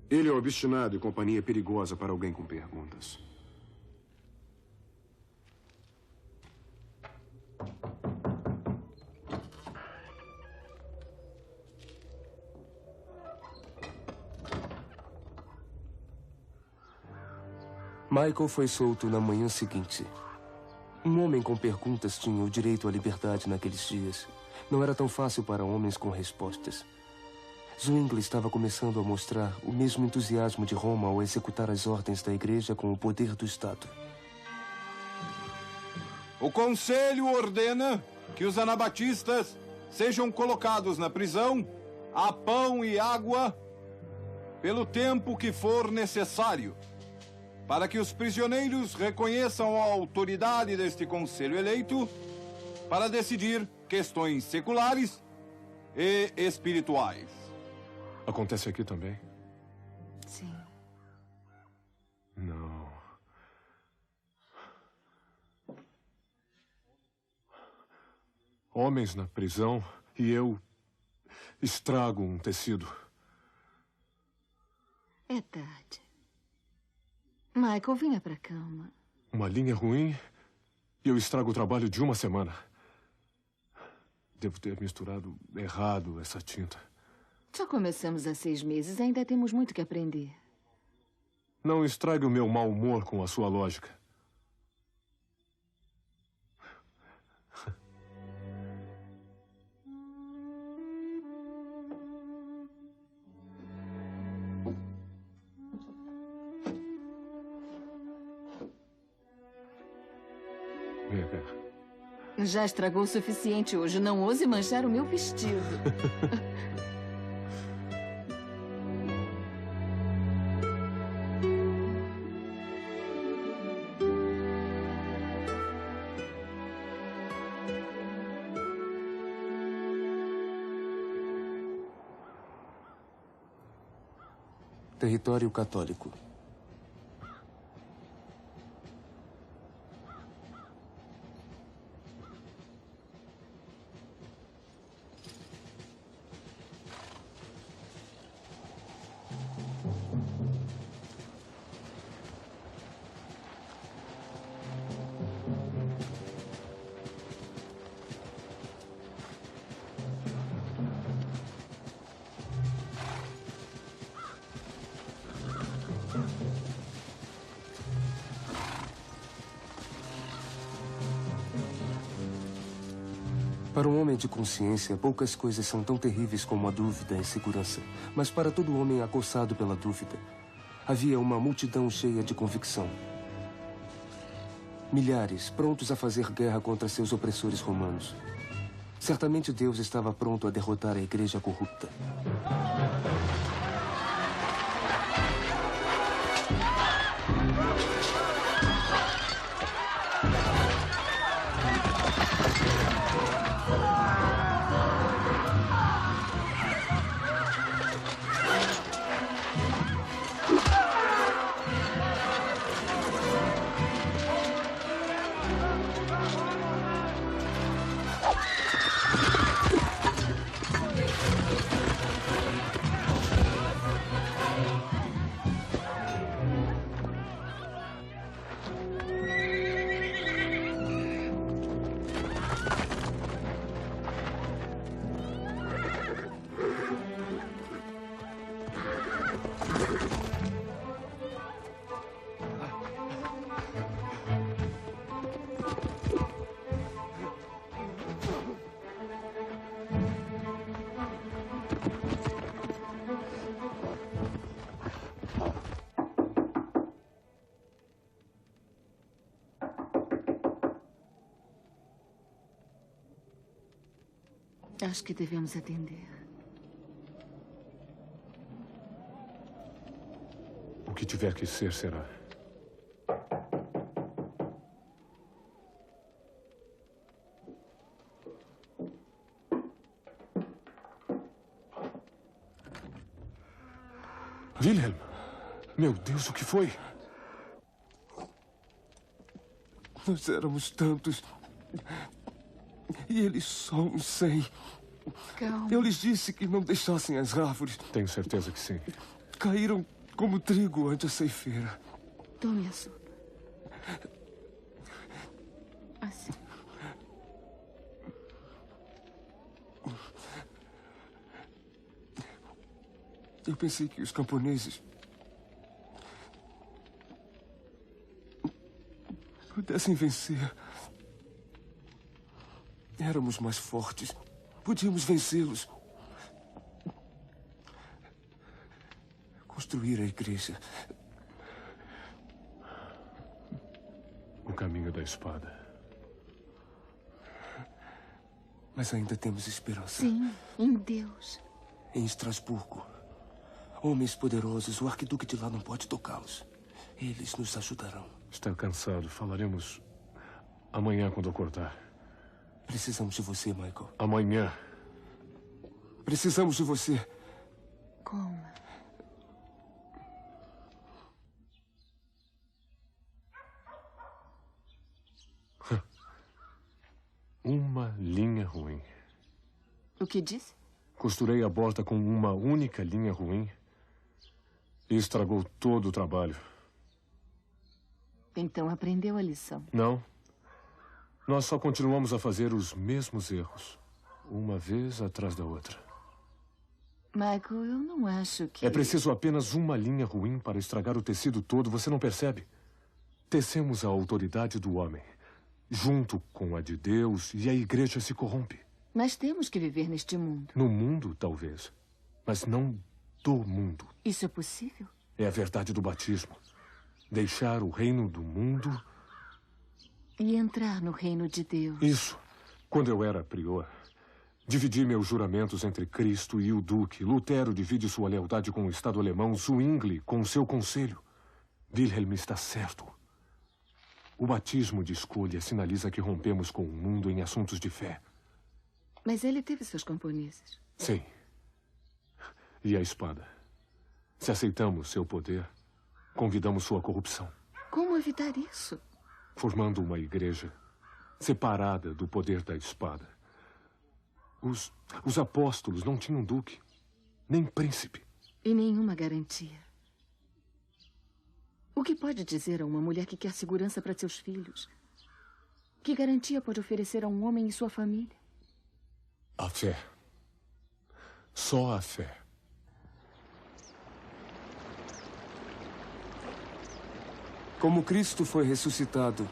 Ele é obstinado e companhia perigosa para alguém com perguntas. Michael foi solto na manhã seguinte. Um homem com perguntas tinha o direito à liberdade naqueles dias. Não era tão fácil para homens com respostas. Zwingli estava começando a mostrar o mesmo entusiasmo de Roma ao executar as ordens da igreja com o poder do Estado. O conselho ordena que os anabatistas sejam colocados na prisão, a pão e água, pelo tempo que for necessário, para que os prisioneiros reconheçam a autoridade deste conselho eleito para decidir questões seculares e espirituais. Acontece aqui também? Sim. Não. Homens na prisão e eu estrago um tecido. É tarde. Michael, venha pra cama. Uma linha ruim e eu estrago o trabalho de uma semana. Devo ter misturado errado essa tinta. Só começamos há 6 meses. Ainda temos muito que aprender. Não estrague o meu mau humor com a sua lógica. Vem cá. Já estragou o suficiente hoje. Não ouse manchar o meu vestido. Território católico. Para um homem de consciência, poucas coisas são tão terríveis como a dúvida e a insegurança. Mas para todo homem acossado pela dúvida, havia uma multidão cheia de convicção. Milhares prontos a fazer guerra contra seus opressores romanos. Certamente Deus estava pronto a derrotar a igreja corrupta. Acho que devemos atender. O que tiver que ser, será. Wilhelm! Meu Deus, o que foi? Nós éramos tantos. E eles só uns 100. Calma. Eu lhes disse que não deixassem as árvores. Tenho certeza que sim. Caíram como trigo ante a ceifeira. Tome a sopa. Assim. Eu pensei que os camponeses pudessem vencer. Éramos mais fortes. Podíamos vencê-los. Construir a igreja. O caminho da espada. Mas ainda temos esperança. Sim, em Deus. Em Estrasburgo, homens poderosos, o arquiduque de lá não pode tocá-los. Eles nos ajudarão. Está cansado. Falaremos amanhã quando acordar. Precisamos de você, Michael. Amanhã. Precisamos de você. Como? uma linha ruim. O que disse? Costurei a bota com uma única linha ruim e estragou todo o trabalho. Então aprendeu a lição. Não. Nós só continuamos a fazer os mesmos erros, uma vez atrás da outra. Michael, eu não acho que... É preciso apenas uma linha ruim para estragar o tecido todo, você não percebe? Tecemos a autoridade do homem, junto com a de Deus, e a igreja se corrompe. Mas temos que viver neste mundo. No mundo, talvez, mas não do mundo. Isso é possível? É a verdade do batismo. Deixar o reino do mundo... E entrar no reino de Deus. Isso. Quando eu era prior, dividi meus juramentos entre Cristo e o Duque. Lutero divide sua lealdade com o Estado alemão, Zwingli com o seu conselho. Wilhelm está certo. O batismo de escolha sinaliza que rompemos com o mundo em assuntos de fé. Mas ele teve seus camponeses. Sim. E a espada? Se aceitamos seu poder, convidamos sua corrupção. Como evitar isso? Formando uma igreja separada do poder da espada. Os apóstolos não tinham duque, nem príncipe. E nenhuma garantia. O que pode dizer a uma mulher que quer segurança para seus filhos? Que garantia pode oferecer a um homem e sua família? A fé. Só a fé. Como Cristo foi ressuscitado,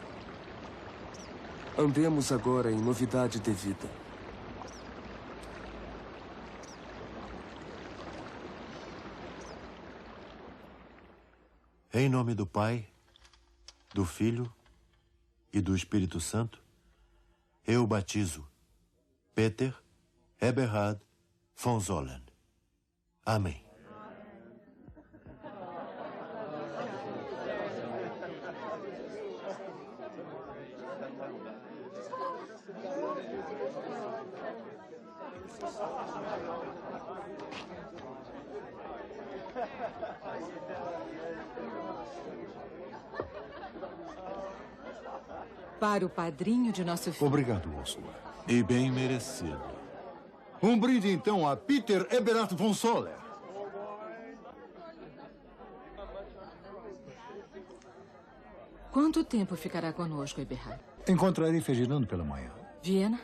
andemos agora em novidade de vida. Em nome do Pai, do Filho e do Espírito Santo, eu batizo Peter Eberhard von Zollern. Amém. Para o padrinho de nosso filho. Obrigado, Úrsula. E bem merecido. Um brinde, então, a Peter Eberhard von Zollern. Quanto tempo ficará conosco, Eberhard? Encontrarei Ferdinando pela manhã. Viena?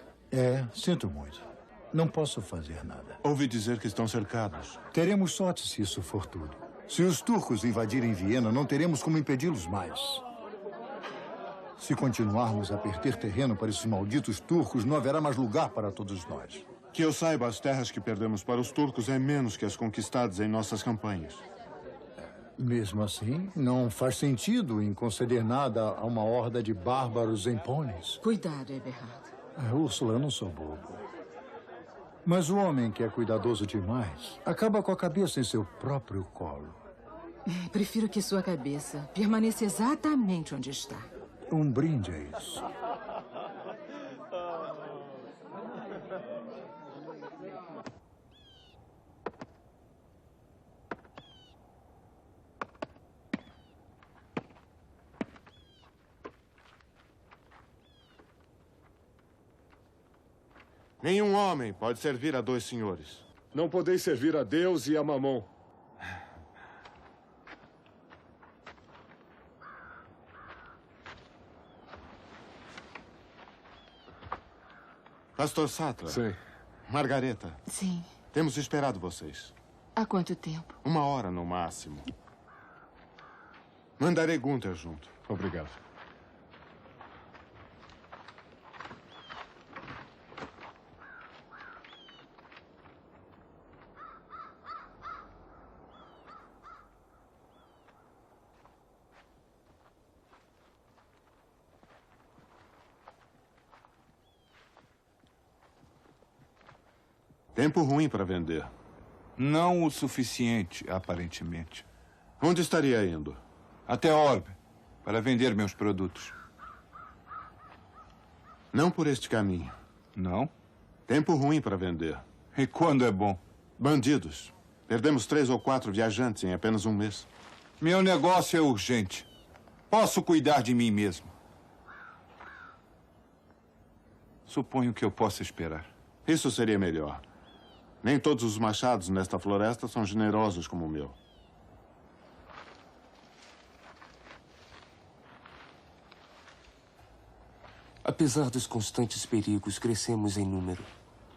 Sinto muito. Não posso fazer nada. Ouvi dizer que estão cercados. Teremos sorte se isso for tudo. Se os turcos invadirem Viena, não teremos como impedi-los mais. Se continuarmos a perder terreno para esses malditos turcos, não haverá mais lugar para todos nós. Que eu saiba, as terras que perdemos para os turcos é menos que as conquistadas em nossas campanhas. Mesmo assim, não faz sentido em conceder nada a uma horda de bárbaros em pôneis. Cuidado, Eberhard. Úrsula, eu não sou bobo. Mas o homem que é cuidadoso demais acaba com a cabeça em seu próprio colo. Prefiro que sua cabeça permaneça exatamente onde está. Um brinde a isso. Nenhum homem pode servir a dois senhores. Não podeis servir a Deus e a Mamon. Pastor Sattler. Sim. Margareta. Sim. Temos esperado vocês. Há quanto tempo? 1 hora no máximo. Mandarei Gunther junto. Obrigado. Tempo ruim para vender. Não o suficiente, aparentemente. Onde estaria indo? Até Orbe, para vender meus produtos. Não por este caminho. Não? Tempo ruim para vender. E quando é bom? Bandidos. Perdemos 3 ou 4 viajantes em apenas um mês. Meu negócio é urgente. Posso cuidar de mim mesmo. Suponho que eu possa esperar. Isso seria melhor. Nem todos os machados nesta floresta são generosos como o meu. Apesar dos constantes perigos, crescemos em número.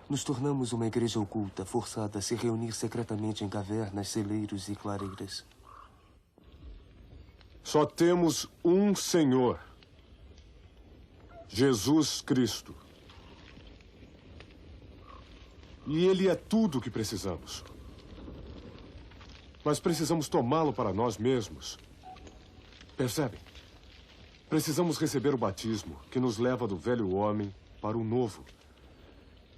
Nos tornamos uma igreja oculta, forçada a se reunir secretamente em cavernas, celeiros e clareiras. Só temos um Senhor. Jesus Cristo. E Ele é tudo o que precisamos. Mas precisamos tomá-lo para nós mesmos. Percebem? Precisamos receber o batismo que nos leva do velho homem para o novo.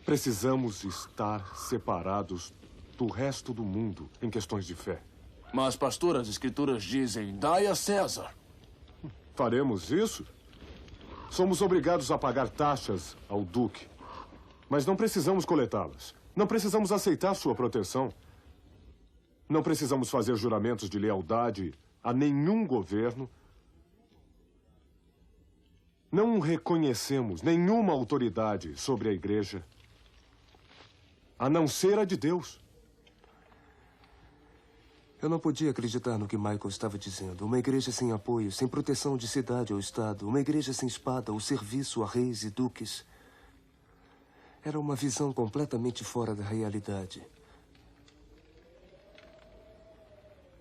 Precisamos estar separados do resto do mundo em questões de fé. Mas, pastor, as escrituras dizem, dai a César. Faremos isso? Somos obrigados a pagar taxas ao duque. Mas não precisamos coletá-las. Não precisamos aceitar sua proteção. Não precisamos fazer juramentos de lealdade a nenhum governo. Não reconhecemos nenhuma autoridade sobre a igreja, a não ser a de Deus. Eu não podia acreditar no que Michael estava dizendo. Uma igreja sem apoio, sem proteção de cidade ou estado. Uma igreja sem espada ou serviço a reis e duques. Era uma visão completamente fora da realidade.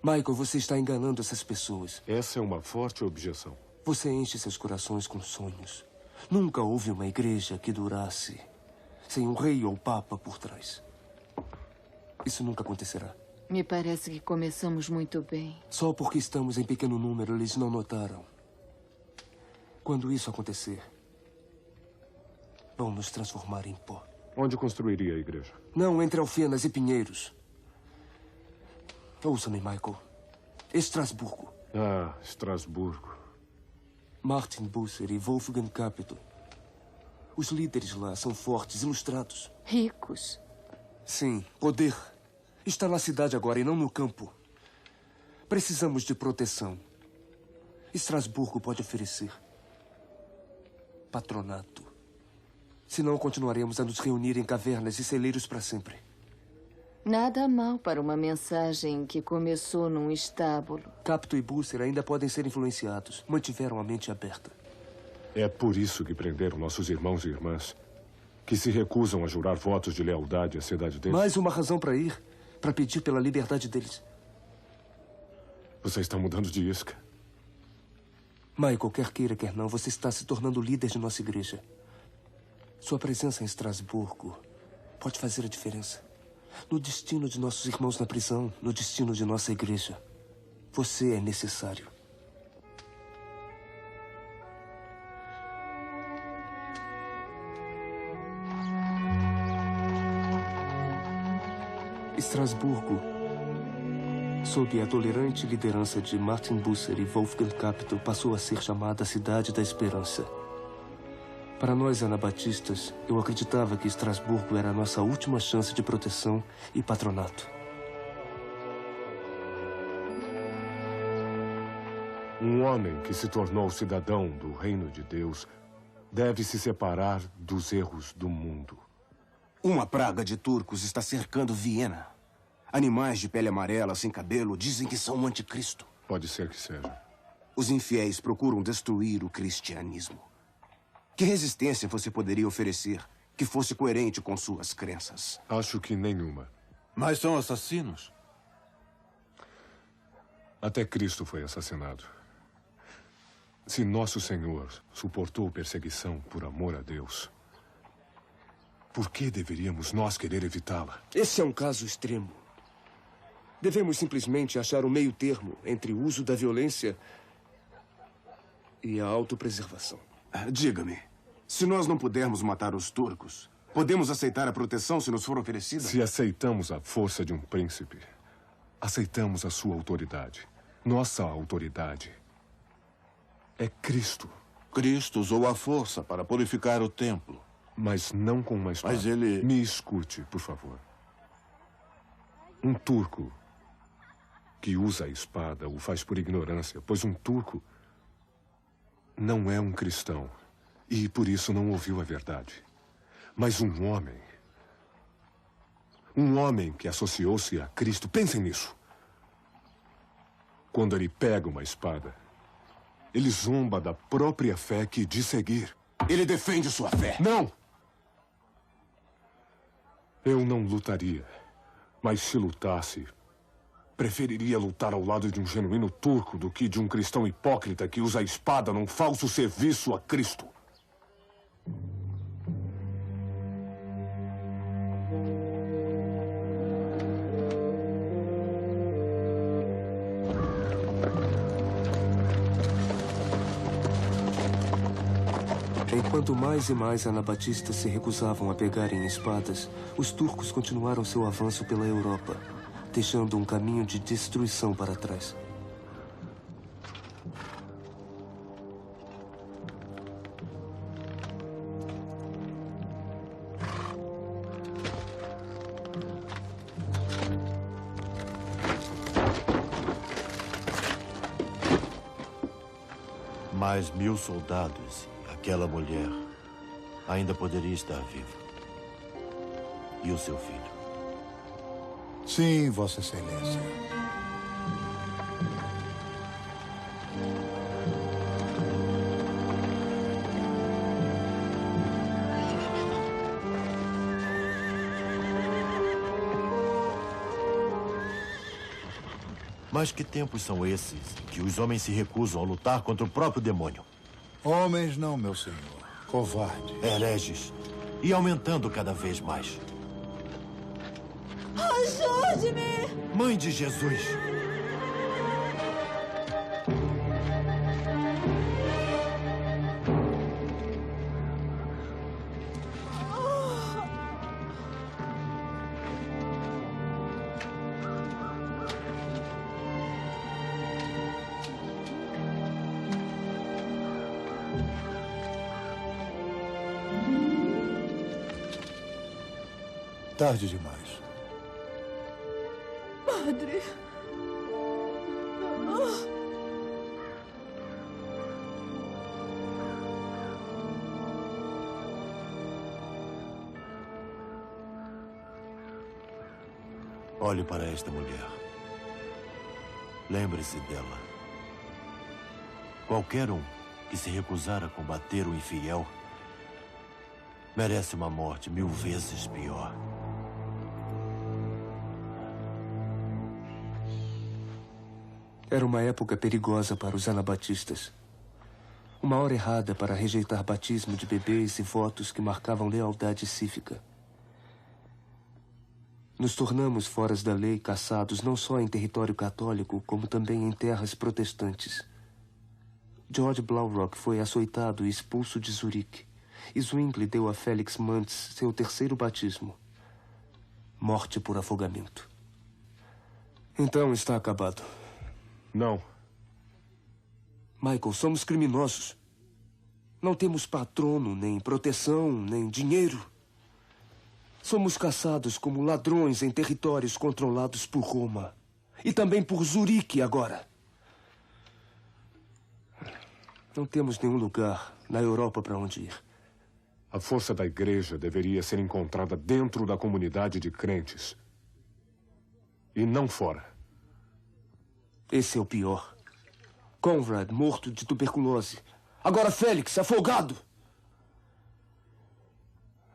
Michael, você está enganando essas pessoas. Essa é uma forte objeção. Você enche seus corações com sonhos. Nunca houve uma igreja que durasse sem um rei ou papa por trás. Isso nunca acontecerá. Me parece que começamos muito bem. Só porque estamos em pequeno número, eles não notaram. Quando isso acontecer, vão nos transformar em pó. Onde construiria a igreja? Não entre Alfenas e Pinheiros. Ouça-me, Michael. Estrasburgo. Ah, Estrasburgo. Martin Bucer e Wolfgang Capito. Os líderes lá são fortes, ilustrados. Ricos. Sim, poder. Está na cidade agora e não no campo. Precisamos de proteção. Estrasburgo pode oferecer patronato. Senão continuaremos a nos reunir em cavernas e celeiros para sempre. Nada mal para uma mensagem que começou num estábulo. Capito e Bucer ainda podem ser influenciados. Mantiveram a mente aberta. É por isso que prenderam nossos irmãos e irmãs, que se recusam a jurar votos de lealdade à cidade deles. Mais uma razão para ir, para pedir pela liberdade deles. Você está mudando de isca. Michael, quer queira, quer não, você está se tornando líder de nossa igreja. Sua presença em Estrasburgo pode fazer a diferença. No destino de nossos irmãos na prisão, no destino de nossa igreja. Você é necessário. Estrasburgo, sob a tolerante liderança de Martin Bucer e Wolfgang Capito, passou a ser chamada a Cidade da Esperança. Para nós anabatistas, eu acreditava que Estrasburgo era a nossa última chance de proteção e patronato. Um homem que se tornou cidadão do reino de Deus deve se separar dos erros do mundo. Uma praga de turcos está cercando Viena. Animais de pele amarela, sem cabelo, dizem que são o anticristo. Pode ser que seja. Os infiéis procuram destruir o cristianismo. Que resistência você poderia oferecer que fosse coerente com suas crenças? Acho que nenhuma. Mas são assassinos. Até Cristo foi assassinado. Se nosso Senhor suportou perseguição por amor a Deus, por que deveríamos nós querer evitá-la? Esse é um caso extremo. Devemos simplesmente achar um meio termo entre o uso da violência e a autopreservação. Diga-me, se nós não pudermos matar os turcos, podemos aceitar a proteção se nos for oferecida? Se aceitamos a força de um príncipe, aceitamos a sua autoridade. Nossa autoridade é Cristo. Cristo usou a força para purificar o templo. Mas não com uma espada. Mas ele... Me escute, por favor. Um turco que usa a espada o faz por ignorância, pois um turco não é um cristão e por isso não ouviu a verdade. Mas um homem que associou-se a Cristo, pensem nisso. Quando ele pega uma espada, ele zomba da própria fé que diz seguir. Ele defende sua fé. Não! Eu não lutaria, mas se lutasse, preferiria lutar ao lado de um genuíno turco do que de um cristão hipócrita que usa a espada num falso serviço a Cristo. Enquanto mais e mais anabatistas se recusavam a pegarem espadas, os turcos continuaram seu avanço pela Europa, deixando um caminho de destruição para trás. Mais 1000 soldados. Aquela mulher ainda poderia estar viva. E o seu filho? Sim, Vossa Excelência. Mas que tempos são esses em que os homens se recusam a lutar contra o próprio demônio? Homens não, meu senhor. Covarde. Hereges. E aumentando cada vez mais. Ajude-me! Mãe de Jesus! Tarde demais. Padre. Olhe para esta mulher. Lembre-se dela. Qualquer um que se recusar a combater o infiel merece uma morte 1000 vezes pior. Era uma época perigosa para os anabatistas. Uma hora errada para rejeitar batismo de bebês e votos que marcavam lealdade cívica. Nos tornamos foras da lei, caçados não só em território católico, como também em terras protestantes. George Blaurock foi açoitado e expulso de Zurique. E Zwingli deu a Félix Manz seu terceiro batismo. Morte por afogamento. Então está acabado. Não. Michael, somos criminosos. Não temos patrono, nem proteção, nem dinheiro. Somos caçados como ladrões em territórios controlados por Roma. E também por Zurique agora. Não temos nenhum lugar na Europa para onde ir. A força da igreja deveria ser encontrada dentro da comunidade de crentes. E não fora. Esse é o pior. Conrad, morto de tuberculose. Agora Félix, afogado.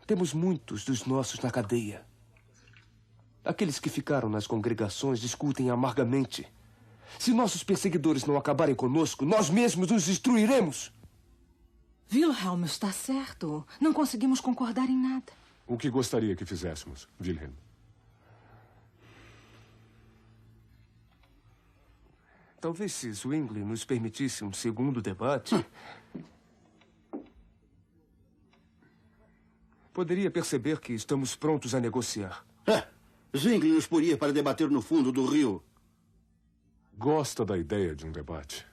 Temos muitos dos nossos na cadeia. Aqueles que ficaram nas congregações discutem amargamente. Se nossos perseguidores não acabarem conosco, nós mesmos nos destruiremos. Wilhelm está certo. Não conseguimos concordar em nada. O que gostaria que fizéssemos, Wilhelm? Talvez se Zwingli nos permitisse um segundo debate... poderia perceber que estamos prontos a negociar. Zwingli nos poria para debater no fundo do rio. Gosta da ideia de um debate.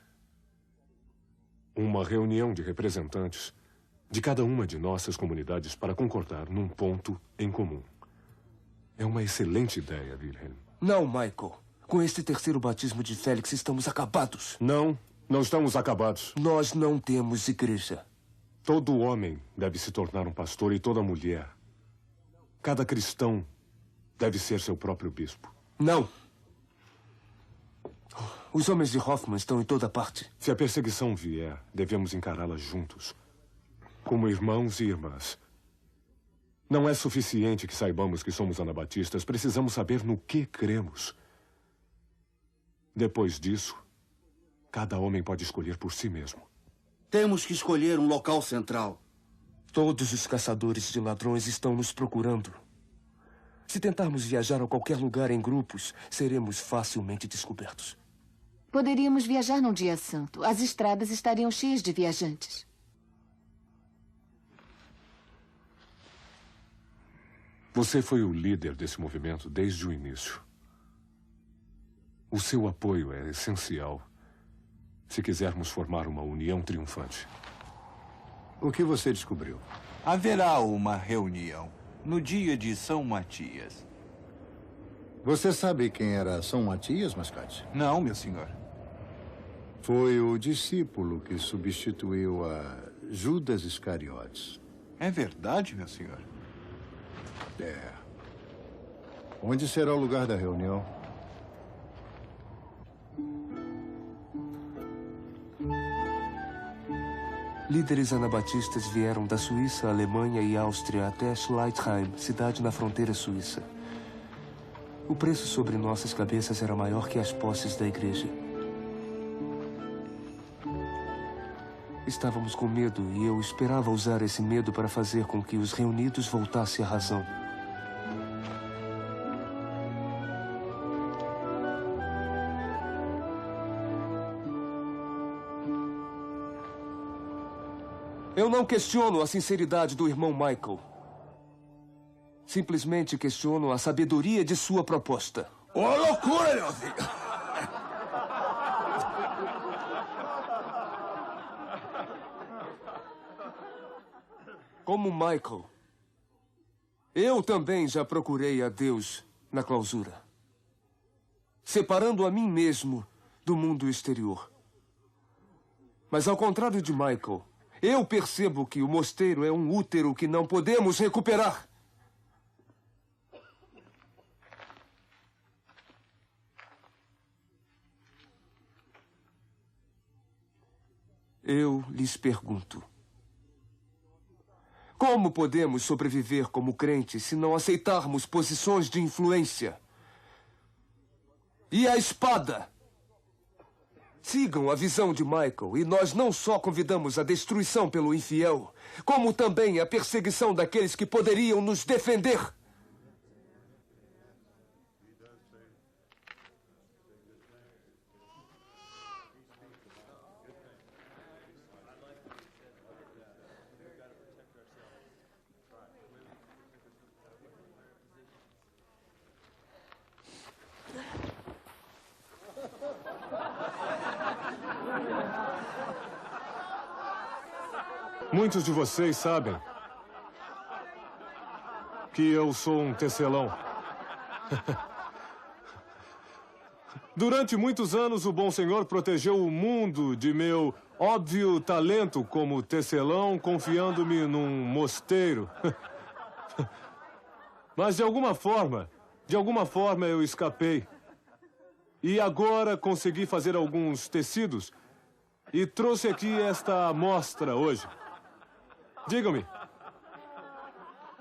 Uma reunião de representantes de cada uma de nossas comunidades para concordar num ponto em comum. É uma excelente ideia, Wilhelm. Não, Michael. Com este terceiro batismo de Félix, estamos acabados. Não estamos acabados. Nós não temos igreja. Todo homem deve se tornar um pastor e toda mulher Cada cristão deve ser seu próprio bispo. Não. Os homens de Hoffman estão em toda parte. Se a perseguição vier, devemos encará-la juntos, como irmãos e irmãs. Não é suficiente que saibamos que somos anabatistas. Precisamos saber no que cremos. Depois disso, cada homem pode escolher por si mesmo. Temos que escolher um local central. Todos os caçadores de ladrões estão nos procurando. Se tentarmos viajar a qualquer lugar em grupos, seremos facilmente descobertos. Poderíamos viajar num dia santo. As estradas estariam cheias de viajantes. Você foi o líder desse movimento desde o início. O seu apoio é essencial se quisermos formar uma união triunfante. O que você descobriu? Haverá uma reunião no dia de São Matias. Você sabe quem era São Matias, Mascate? Não, meu senhor. Foi o discípulo que substituiu a Judas Iscariotes. É verdade, meu senhor? É. Onde será o lugar da reunião? Líderes anabatistas vieram da Suíça, Alemanha e Áustria até Schleitheim, cidade na fronteira suíça. O preço sobre nossas cabeças era maior que as posses da igreja. Estávamos com medo e eu esperava usar esse medo para fazer com que os reunidos voltassem à razão. Eu não questiono a sinceridade do irmão Michael. Simplesmente questiono a sabedoria de sua proposta. Ô, loucura, meu filho! Como Michael, eu também já procurei a Deus na clausura, separando a mim mesmo do mundo exterior. Mas ao contrário de Michael, eu percebo que o mosteiro é um útero que não podemos recuperar. Eu lhes pergunto: como podemos sobreviver como crentes se não aceitarmos posições de influência? E a espada? Sigam a visão de Michael e nós não só convidamos a destruição pelo infiel, como também a perseguição daqueles que poderiam nos defender. Muitos de vocês sabem que eu sou um tecelão. Durante muitos anos, o bom senhor protegeu o mundo de meu óbvio talento como tecelão, confiando-me num mosteiro. Mas de alguma forma eu escapei. E agora consegui fazer alguns tecidos e trouxe aqui esta amostra hoje. Digam-me,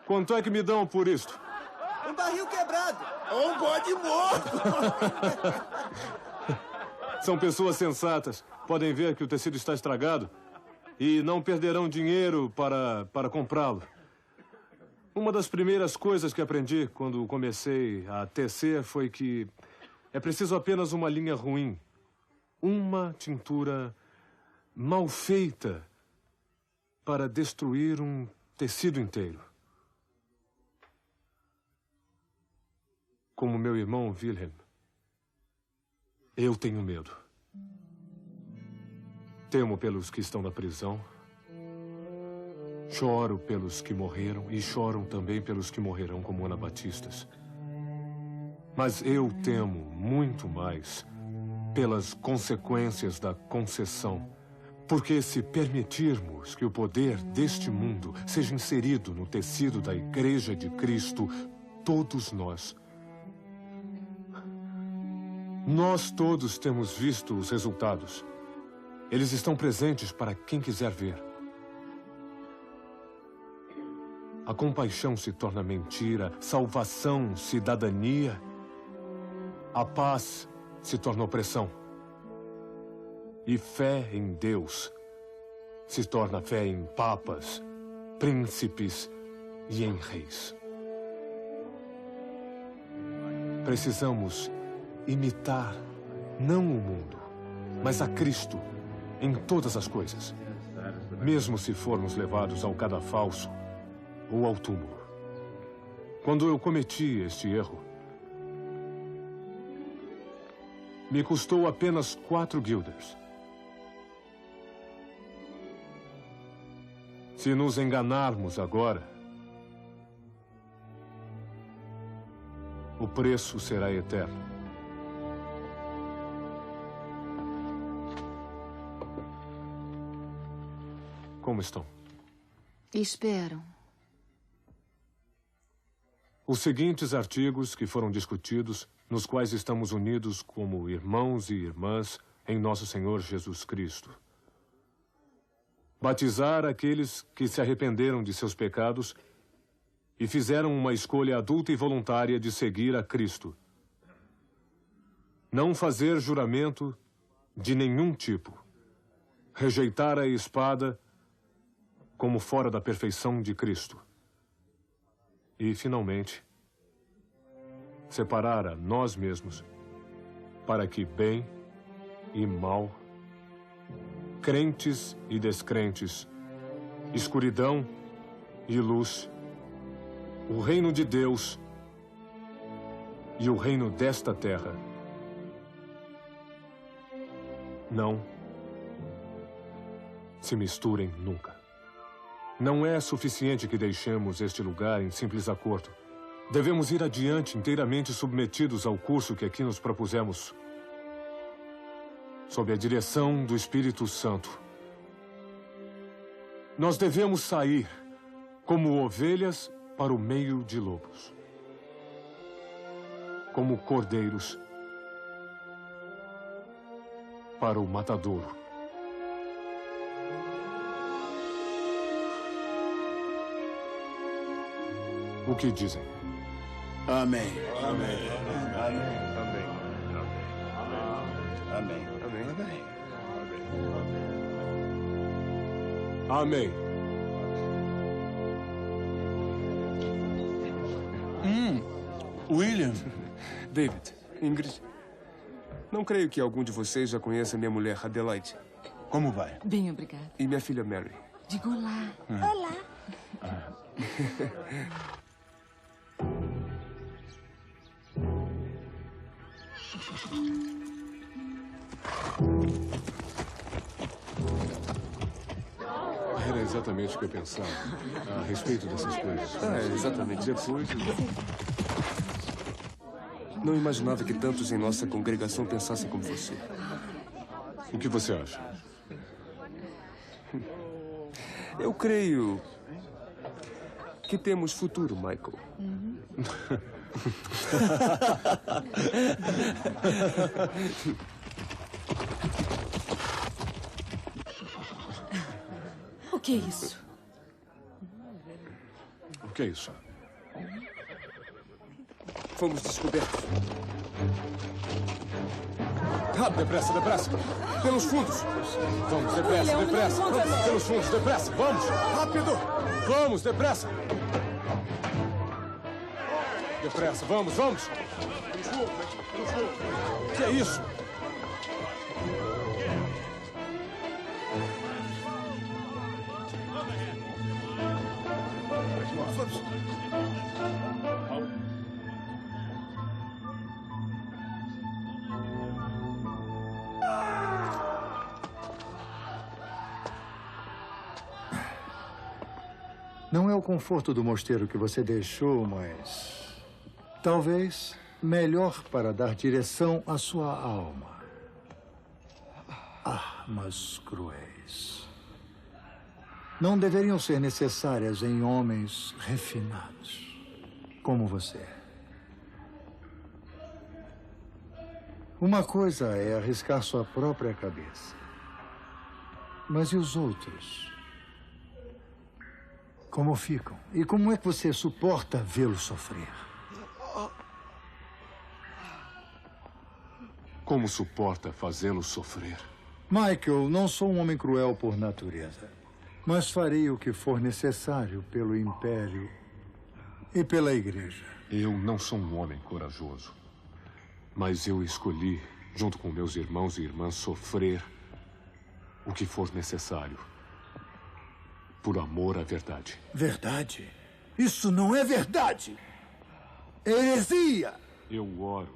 quanto é que me dão por isto? Um barril quebrado. Ou um bode morto. São pessoas sensatas. Podem ver que o tecido está estragado e não perderão dinheiro para comprá-lo. Uma das primeiras coisas que aprendi quando comecei a tecer foi que é preciso apenas uma linha ruim, uma tintura mal feita para destruir um tecido inteiro. Como meu irmão Wilhelm, eu tenho medo. Temo pelos que estão na prisão, choro pelos que morreram e choram também pelos que morrerão como anabatistas. Mas eu temo muito mais pelas consequências da concessão Porque se permitirmos que o poder deste mundo seja inserido no tecido da Igreja de Cristo, todos nós todos temos visto os resultados. Eles estão presentes para quem quiser ver. A compaixão se torna mentira, salvação, cidadania. A paz se torna opressão. E fé em Deus se torna fé em papas, príncipes e em reis. Precisamos imitar não o mundo, mas a Cristo em todas as coisas, mesmo se formos levados ao cadafalso ou ao túmulo. Quando eu cometi este erro, me custou apenas 4 guilders. Se nos enganarmos agora, o preço será eterno. Como estão? Esperam. Os seguintes artigos que foram discutidos, nos quais estamos unidos como irmãos e irmãs em nosso Senhor Jesus Cristo. Batizar aqueles que se arrependeram de seus pecados e fizeram uma escolha adulta e voluntária de seguir a Cristo. Não fazer juramento de nenhum tipo. Rejeitar a espada como fora da perfeição de Cristo. E, finalmente, separar a nós mesmos para que bem e mal, crentes e descrentes, escuridão e luz, o reino de Deus e o reino desta terra não se misturem nunca. Não é suficiente que deixemos este lugar em simples acordo. Devemos ir adiante inteiramente submetidos ao curso que aqui nos propusemos, sob a direção do Espírito Santo. Nós devemos sair como ovelhas para o meio de lobos, como cordeiros para o matadouro. O que dizem? Amém. Amém. Amém. Amém. Amém. William. David, Ingrid. Não creio que algum de vocês já conheça minha mulher, Adelaide. Como vai? Bem, obrigada. E minha filha, Mary. Diga olá. Olá. Era exatamente o que eu pensava a respeito dessas coisas. Exatamente. Depois... Não imaginava que tantos em nossa congregação pensassem como você. O que você acha? Eu creio que temos futuro, Michael. O que é isso? O que é isso? Fomos descobertos. Rápido, depressa, depressa. Pelos fundos. Vamos, depressa, depressa. Vamos, pelos fundos, depressa. Vamos. Rápido. Vamos, depressa. Depressa, vamos, vamos. O que é isso? Não é o conforto do mosteiro que você deixou, mas talvez melhor para dar direção à sua alma. Armas cruéis. Não deveriam ser necessárias em homens refinados, como você. Uma coisa é arriscar sua própria cabeça. Mas e os outros? Como ficam? E como é que você suporta vê-los sofrer? Como suporta fazê-los sofrer? Michael, não sou um homem cruel por natureza. Mas farei o que for necessário pelo Império e pela Igreja. Eu não sou um homem corajoso. Mas eu escolhi, junto com meus irmãos e irmãs, sofrer o que for necessário. Por amor à verdade. Verdade? Isso não é verdade! É heresia! Eu oro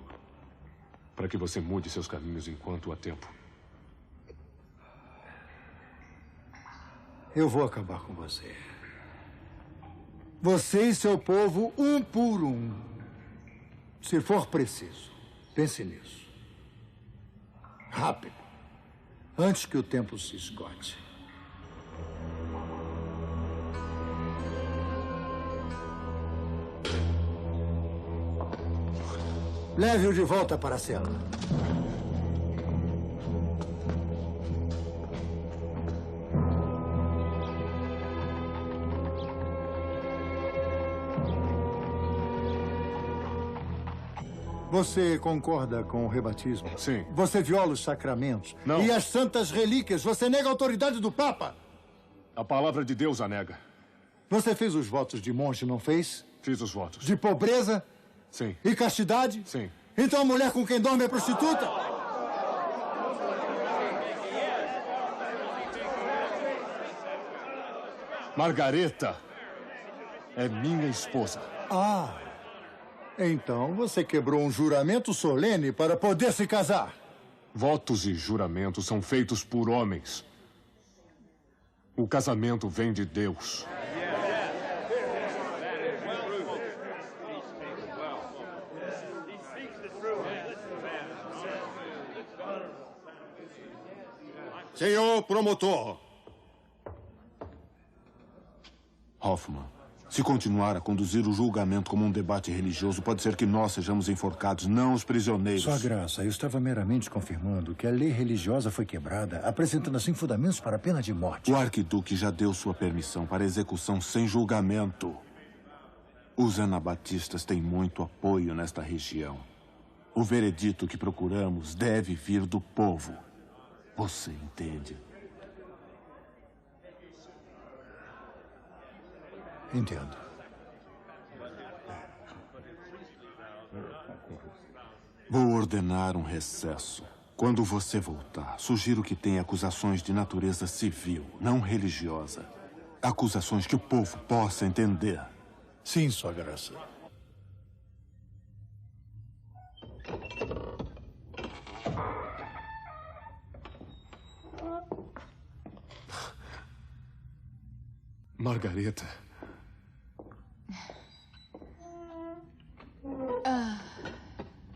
para que você mude seus caminhos enquanto há tempo. Eu vou acabar com você. Você e seu povo, um por um. Se for preciso. Pense nisso. Rápido. Antes que o tempo se esgote. Leve-o de volta para a cela. Você concorda com o rebatismo? Sim. Você viola os sacramentos? Não. E as santas relíquias? Você nega a autoridade do Papa? A palavra de Deus a nega. Você fez os votos de monge, não fez? Fiz os votos. De pobreza? Sim. E castidade? Sim. Então a mulher com quem dorme é prostituta? Margareta é minha esposa. Ah, então você quebrou um juramento solene para poder se casar. Votos e juramentos são feitos por homens. O casamento vem de Deus. Senhor promotor. Hoffman, se continuar a conduzir o julgamento como um debate religioso, pode ser que nós sejamos enforcados, não os prisioneiros. Sua Graça, eu estava meramente confirmando que a lei religiosa foi quebrada, apresentando assim fundamentos para a pena de morte. O arquiduque já deu sua permissão para execução sem julgamento. Os anabatistas têm muito apoio nesta região. O veredito que procuramos deve vir do povo. Você entende? Entendo. Vou ordenar um recesso. Quando você voltar, sugiro que tenha acusações de natureza civil, não religiosa. Acusações que o povo possa entender. Sim, Sua Graça. Margareta. Ah,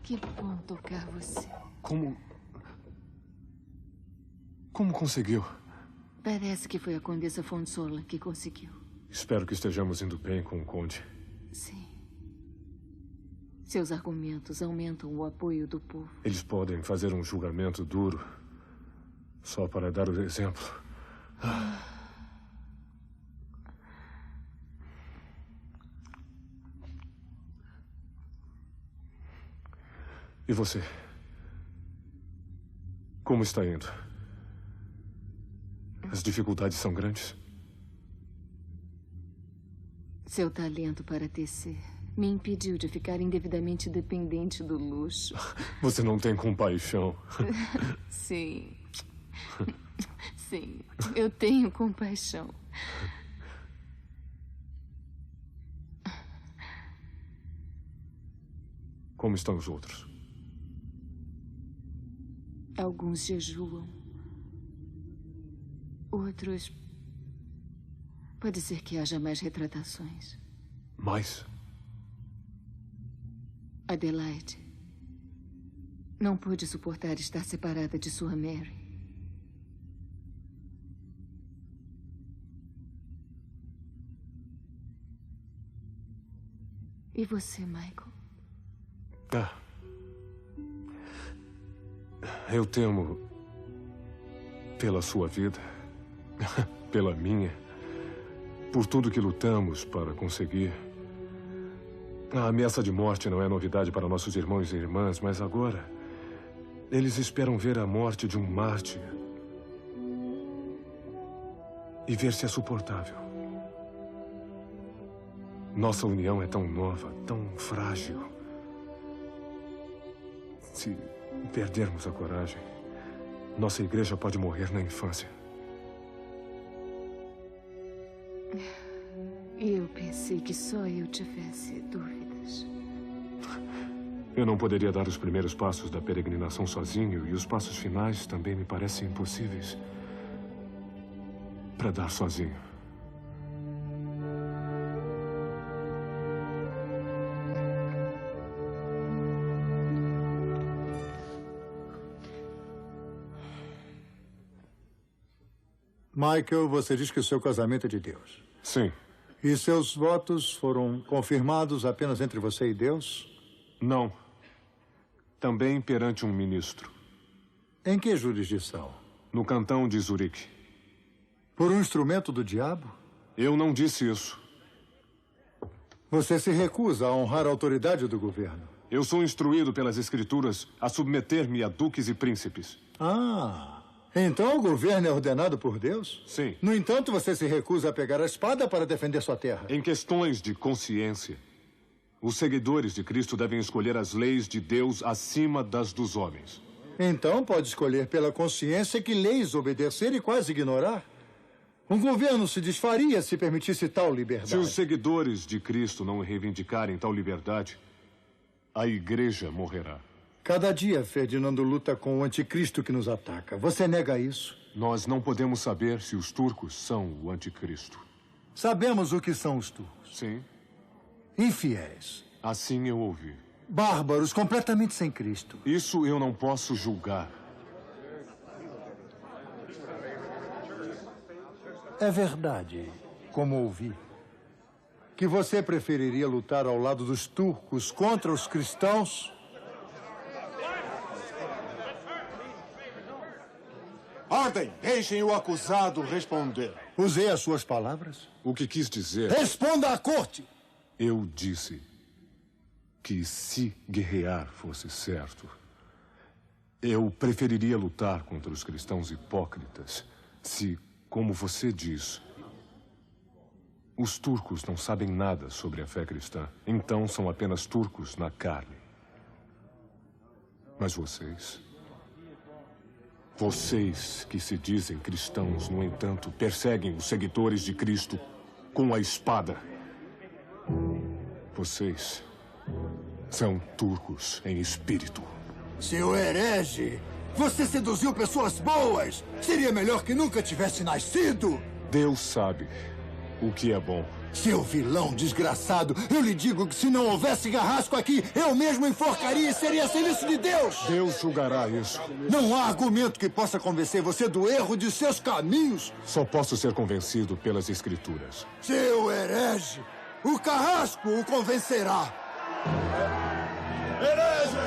que bom tocar você. Como conseguiu? Parece que foi a Condessa Fonsola que conseguiu. Espero que estejamos indo bem com o Conde. Sim. Seus argumentos aumentam o apoio do povo. Eles podem fazer um julgamento duro só para dar o exemplo. E você? Como está indo? As dificuldades são grandes? Seu talento para tecer me impediu de ficar indevidamente dependente do luxo. Você não tem compaixão. Sim. Sim, eu tenho compaixão. Como estão os outros? Alguns jejuam. Outros... Pode ser que haja mais retratações. Mais? Adelaide não pôde suportar estar separada de sua Mary. E você, Michael? Eu temo pela sua vida, pela minha, por tudo que lutamos para conseguir. A ameaça de morte não é novidade para nossos irmãos e irmãs, mas agora eles esperam ver a morte de um mártir e ver se é suportável. Nossa união é tão nova, tão frágil. Se perdermos a coragem, nossa igreja pode morrer na infância. Eu pensei que só eu tivesse dúvidas. Eu não poderia dar os primeiros passos da peregrinação sozinho, e os passos finais também me parecem impossíveis para dar sozinho. Michael, você diz que o seu casamento é de Deus. Sim. E seus votos foram confirmados apenas entre você e Deus? Não. Também perante um ministro. Em que jurisdição? No cantão de Zurique. Por um instrumento do diabo? Eu não disse isso. Você se recusa a honrar a autoridade do governo. Eu sou instruído pelas escrituras a submeter-me a duques e príncipes. Então o governo é ordenado por Deus? Sim. No entanto, você se recusa a pegar a espada para defender sua terra. Em questões de consciência, os seguidores de Cristo devem escolher as leis de Deus acima das dos homens. Então pode escolher pela consciência que leis obedecer e quase ignorar? Um governo se desfaria se permitisse tal liberdade. Se os seguidores de Cristo não reivindicarem tal liberdade, a igreja morrerá. Cada dia, Ferdinando luta com o anticristo que nos ataca. Você nega isso? Nós não podemos saber se os turcos são o anticristo. Sabemos o que são os turcos. Sim. Infiéis. Assim eu ouvi. Bárbaros, completamente sem Cristo. Isso eu não posso julgar. É verdade, como ouvi, que você preferiria lutar ao lado dos turcos contra os cristãos? Ordem! Deixem o acusado responder. Usei as suas palavras? O que quis dizer... Responda à corte! Eu disse que se guerrear fosse certo, eu preferiria lutar contra os cristãos hipócritas se, como você diz, os turcos não sabem nada sobre a fé cristã. Então são apenas turcos na carne. Mas vocês que se dizem cristãos, no entanto, perseguem os seguidores de Cristo com a espada. Vocês são turcos em espírito. Seu herege! Você seduziu pessoas boas! Seria melhor que nunca tivesse nascido! Deus sabe o que é bom. Seu vilão desgraçado! Eu lhe digo que se não houvesse carrasco aqui, eu mesmo enforcaria e seria a serviço de Deus! Deus julgará isso. Não há argumento que possa convencer você do erro de seus caminhos! Só posso ser convencido pelas Escrituras. Seu herege! O carrasco o convencerá! Herege!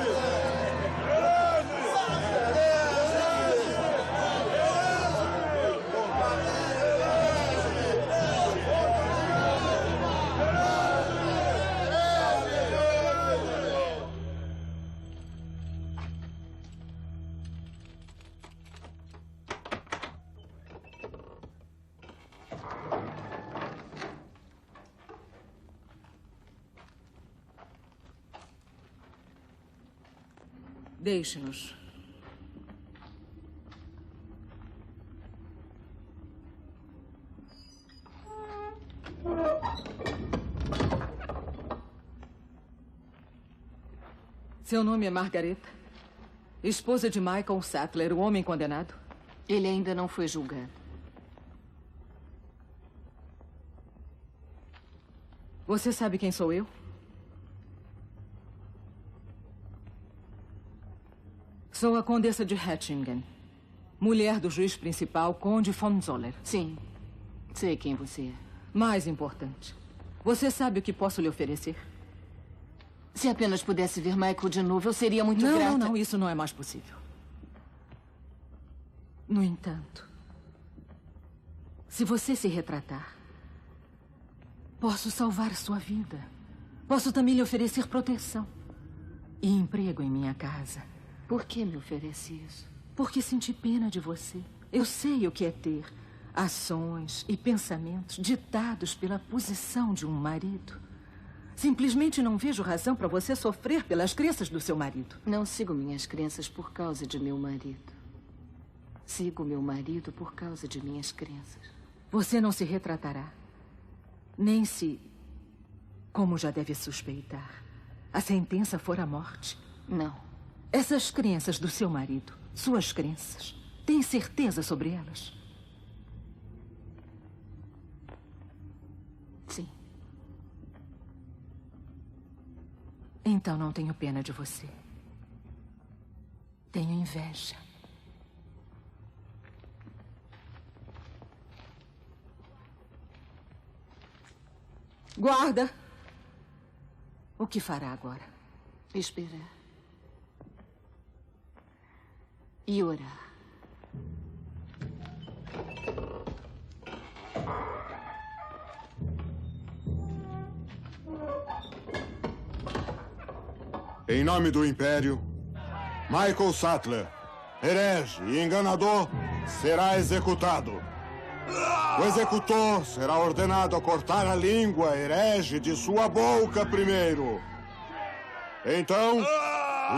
Deixe-nos. Seu nome é Margareta? Esposa de Michael Sattler, o homem condenado? Ele ainda não foi julgado. Você sabe quem sou eu? Sou a Condessa de Hattingen, mulher do juiz principal, Conde von Zoller. Sim, sei quem você é. Mais importante, você sabe o que posso lhe oferecer? Se apenas pudesse ver Michael de novo, eu seria muito grata. Não, isso não é mais possível. No entanto, se você se retratar, posso salvar sua vida. Posso também lhe oferecer proteção e emprego em minha casa. Por que me oferece isso? Porque senti pena de você. Eu sei o que é ter ações e pensamentos ditados pela posição de um marido. Simplesmente não vejo razão para você sofrer pelas crenças do seu marido. Não sigo minhas crenças por causa de meu marido. Sigo meu marido por causa de minhas crenças. Você não se retratará. Nem se, como já deve suspeitar, a sentença for a morte. Não. Essas crenças do seu marido, suas crenças, tem certeza sobre elas? Sim. Então não tenho pena de você. Tenho inveja. Guarda! O que fará agora? Esperar. E orar. Em nome do Império, Michael Sattler, herege e enganador, será executado. O executor será ordenado a cortar a língua herege de sua boca primeiro. Então,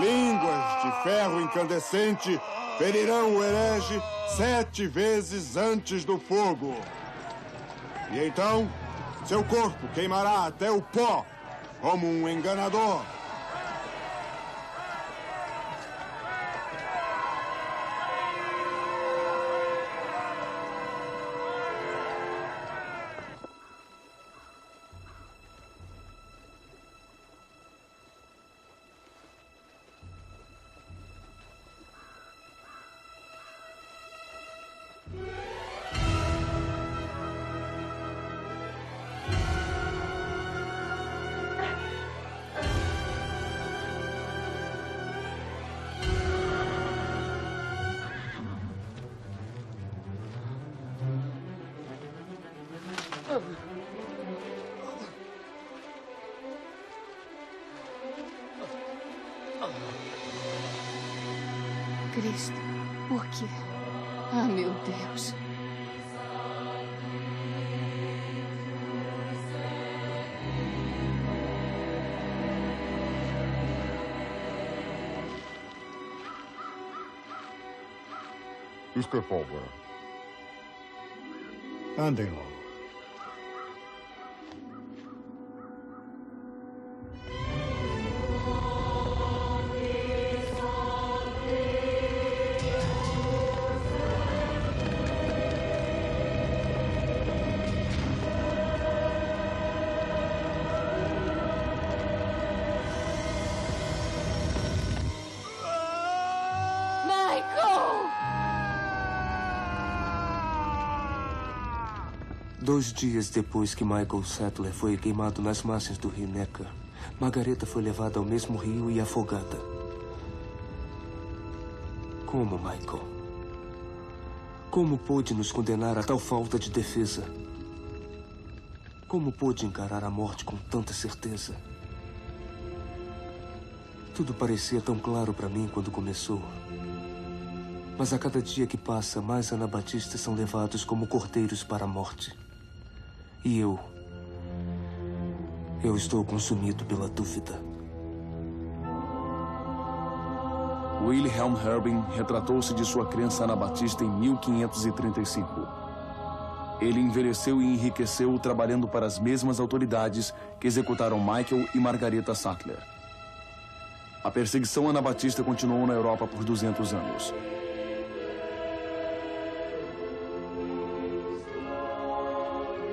línguas de ferro incandescente ferirão o herege 7 vezes antes do fogo. E então, seu corpo queimará até o pó, como um enganador. Cristo, por quê? Ah, meu Deus. Isto é pólvora. Andem logo. Michael! 2 dias depois que Michael Sattler foi queimado nas margens do rio Neckar, Margareta foi levada ao mesmo rio e afogada. Como, Michael? Como pôde nos condenar a tal falta de defesa? Como pôde encarar a morte com tanta certeza? Tudo parecia tão claro para mim quando começou. Mas a cada dia que passa, mais anabatistas são levados como cordeiros para a morte. E eu estou consumido pela dúvida. Wilhelm Herbin retratou-se de sua crença anabatista em 1535. Ele envelheceu e enriqueceu trabalhando para as mesmas autoridades que executaram Michael e Margareta Sattler. A perseguição anabatista continuou na Europa por 200 anos.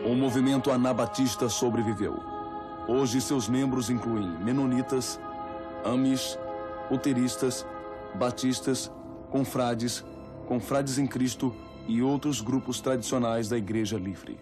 O movimento anabatista sobreviveu. Hoje, seus membros incluem menonitas, amish, luteristas, batistas, confrades em Cristo e outros grupos tradicionais da Igreja Livre.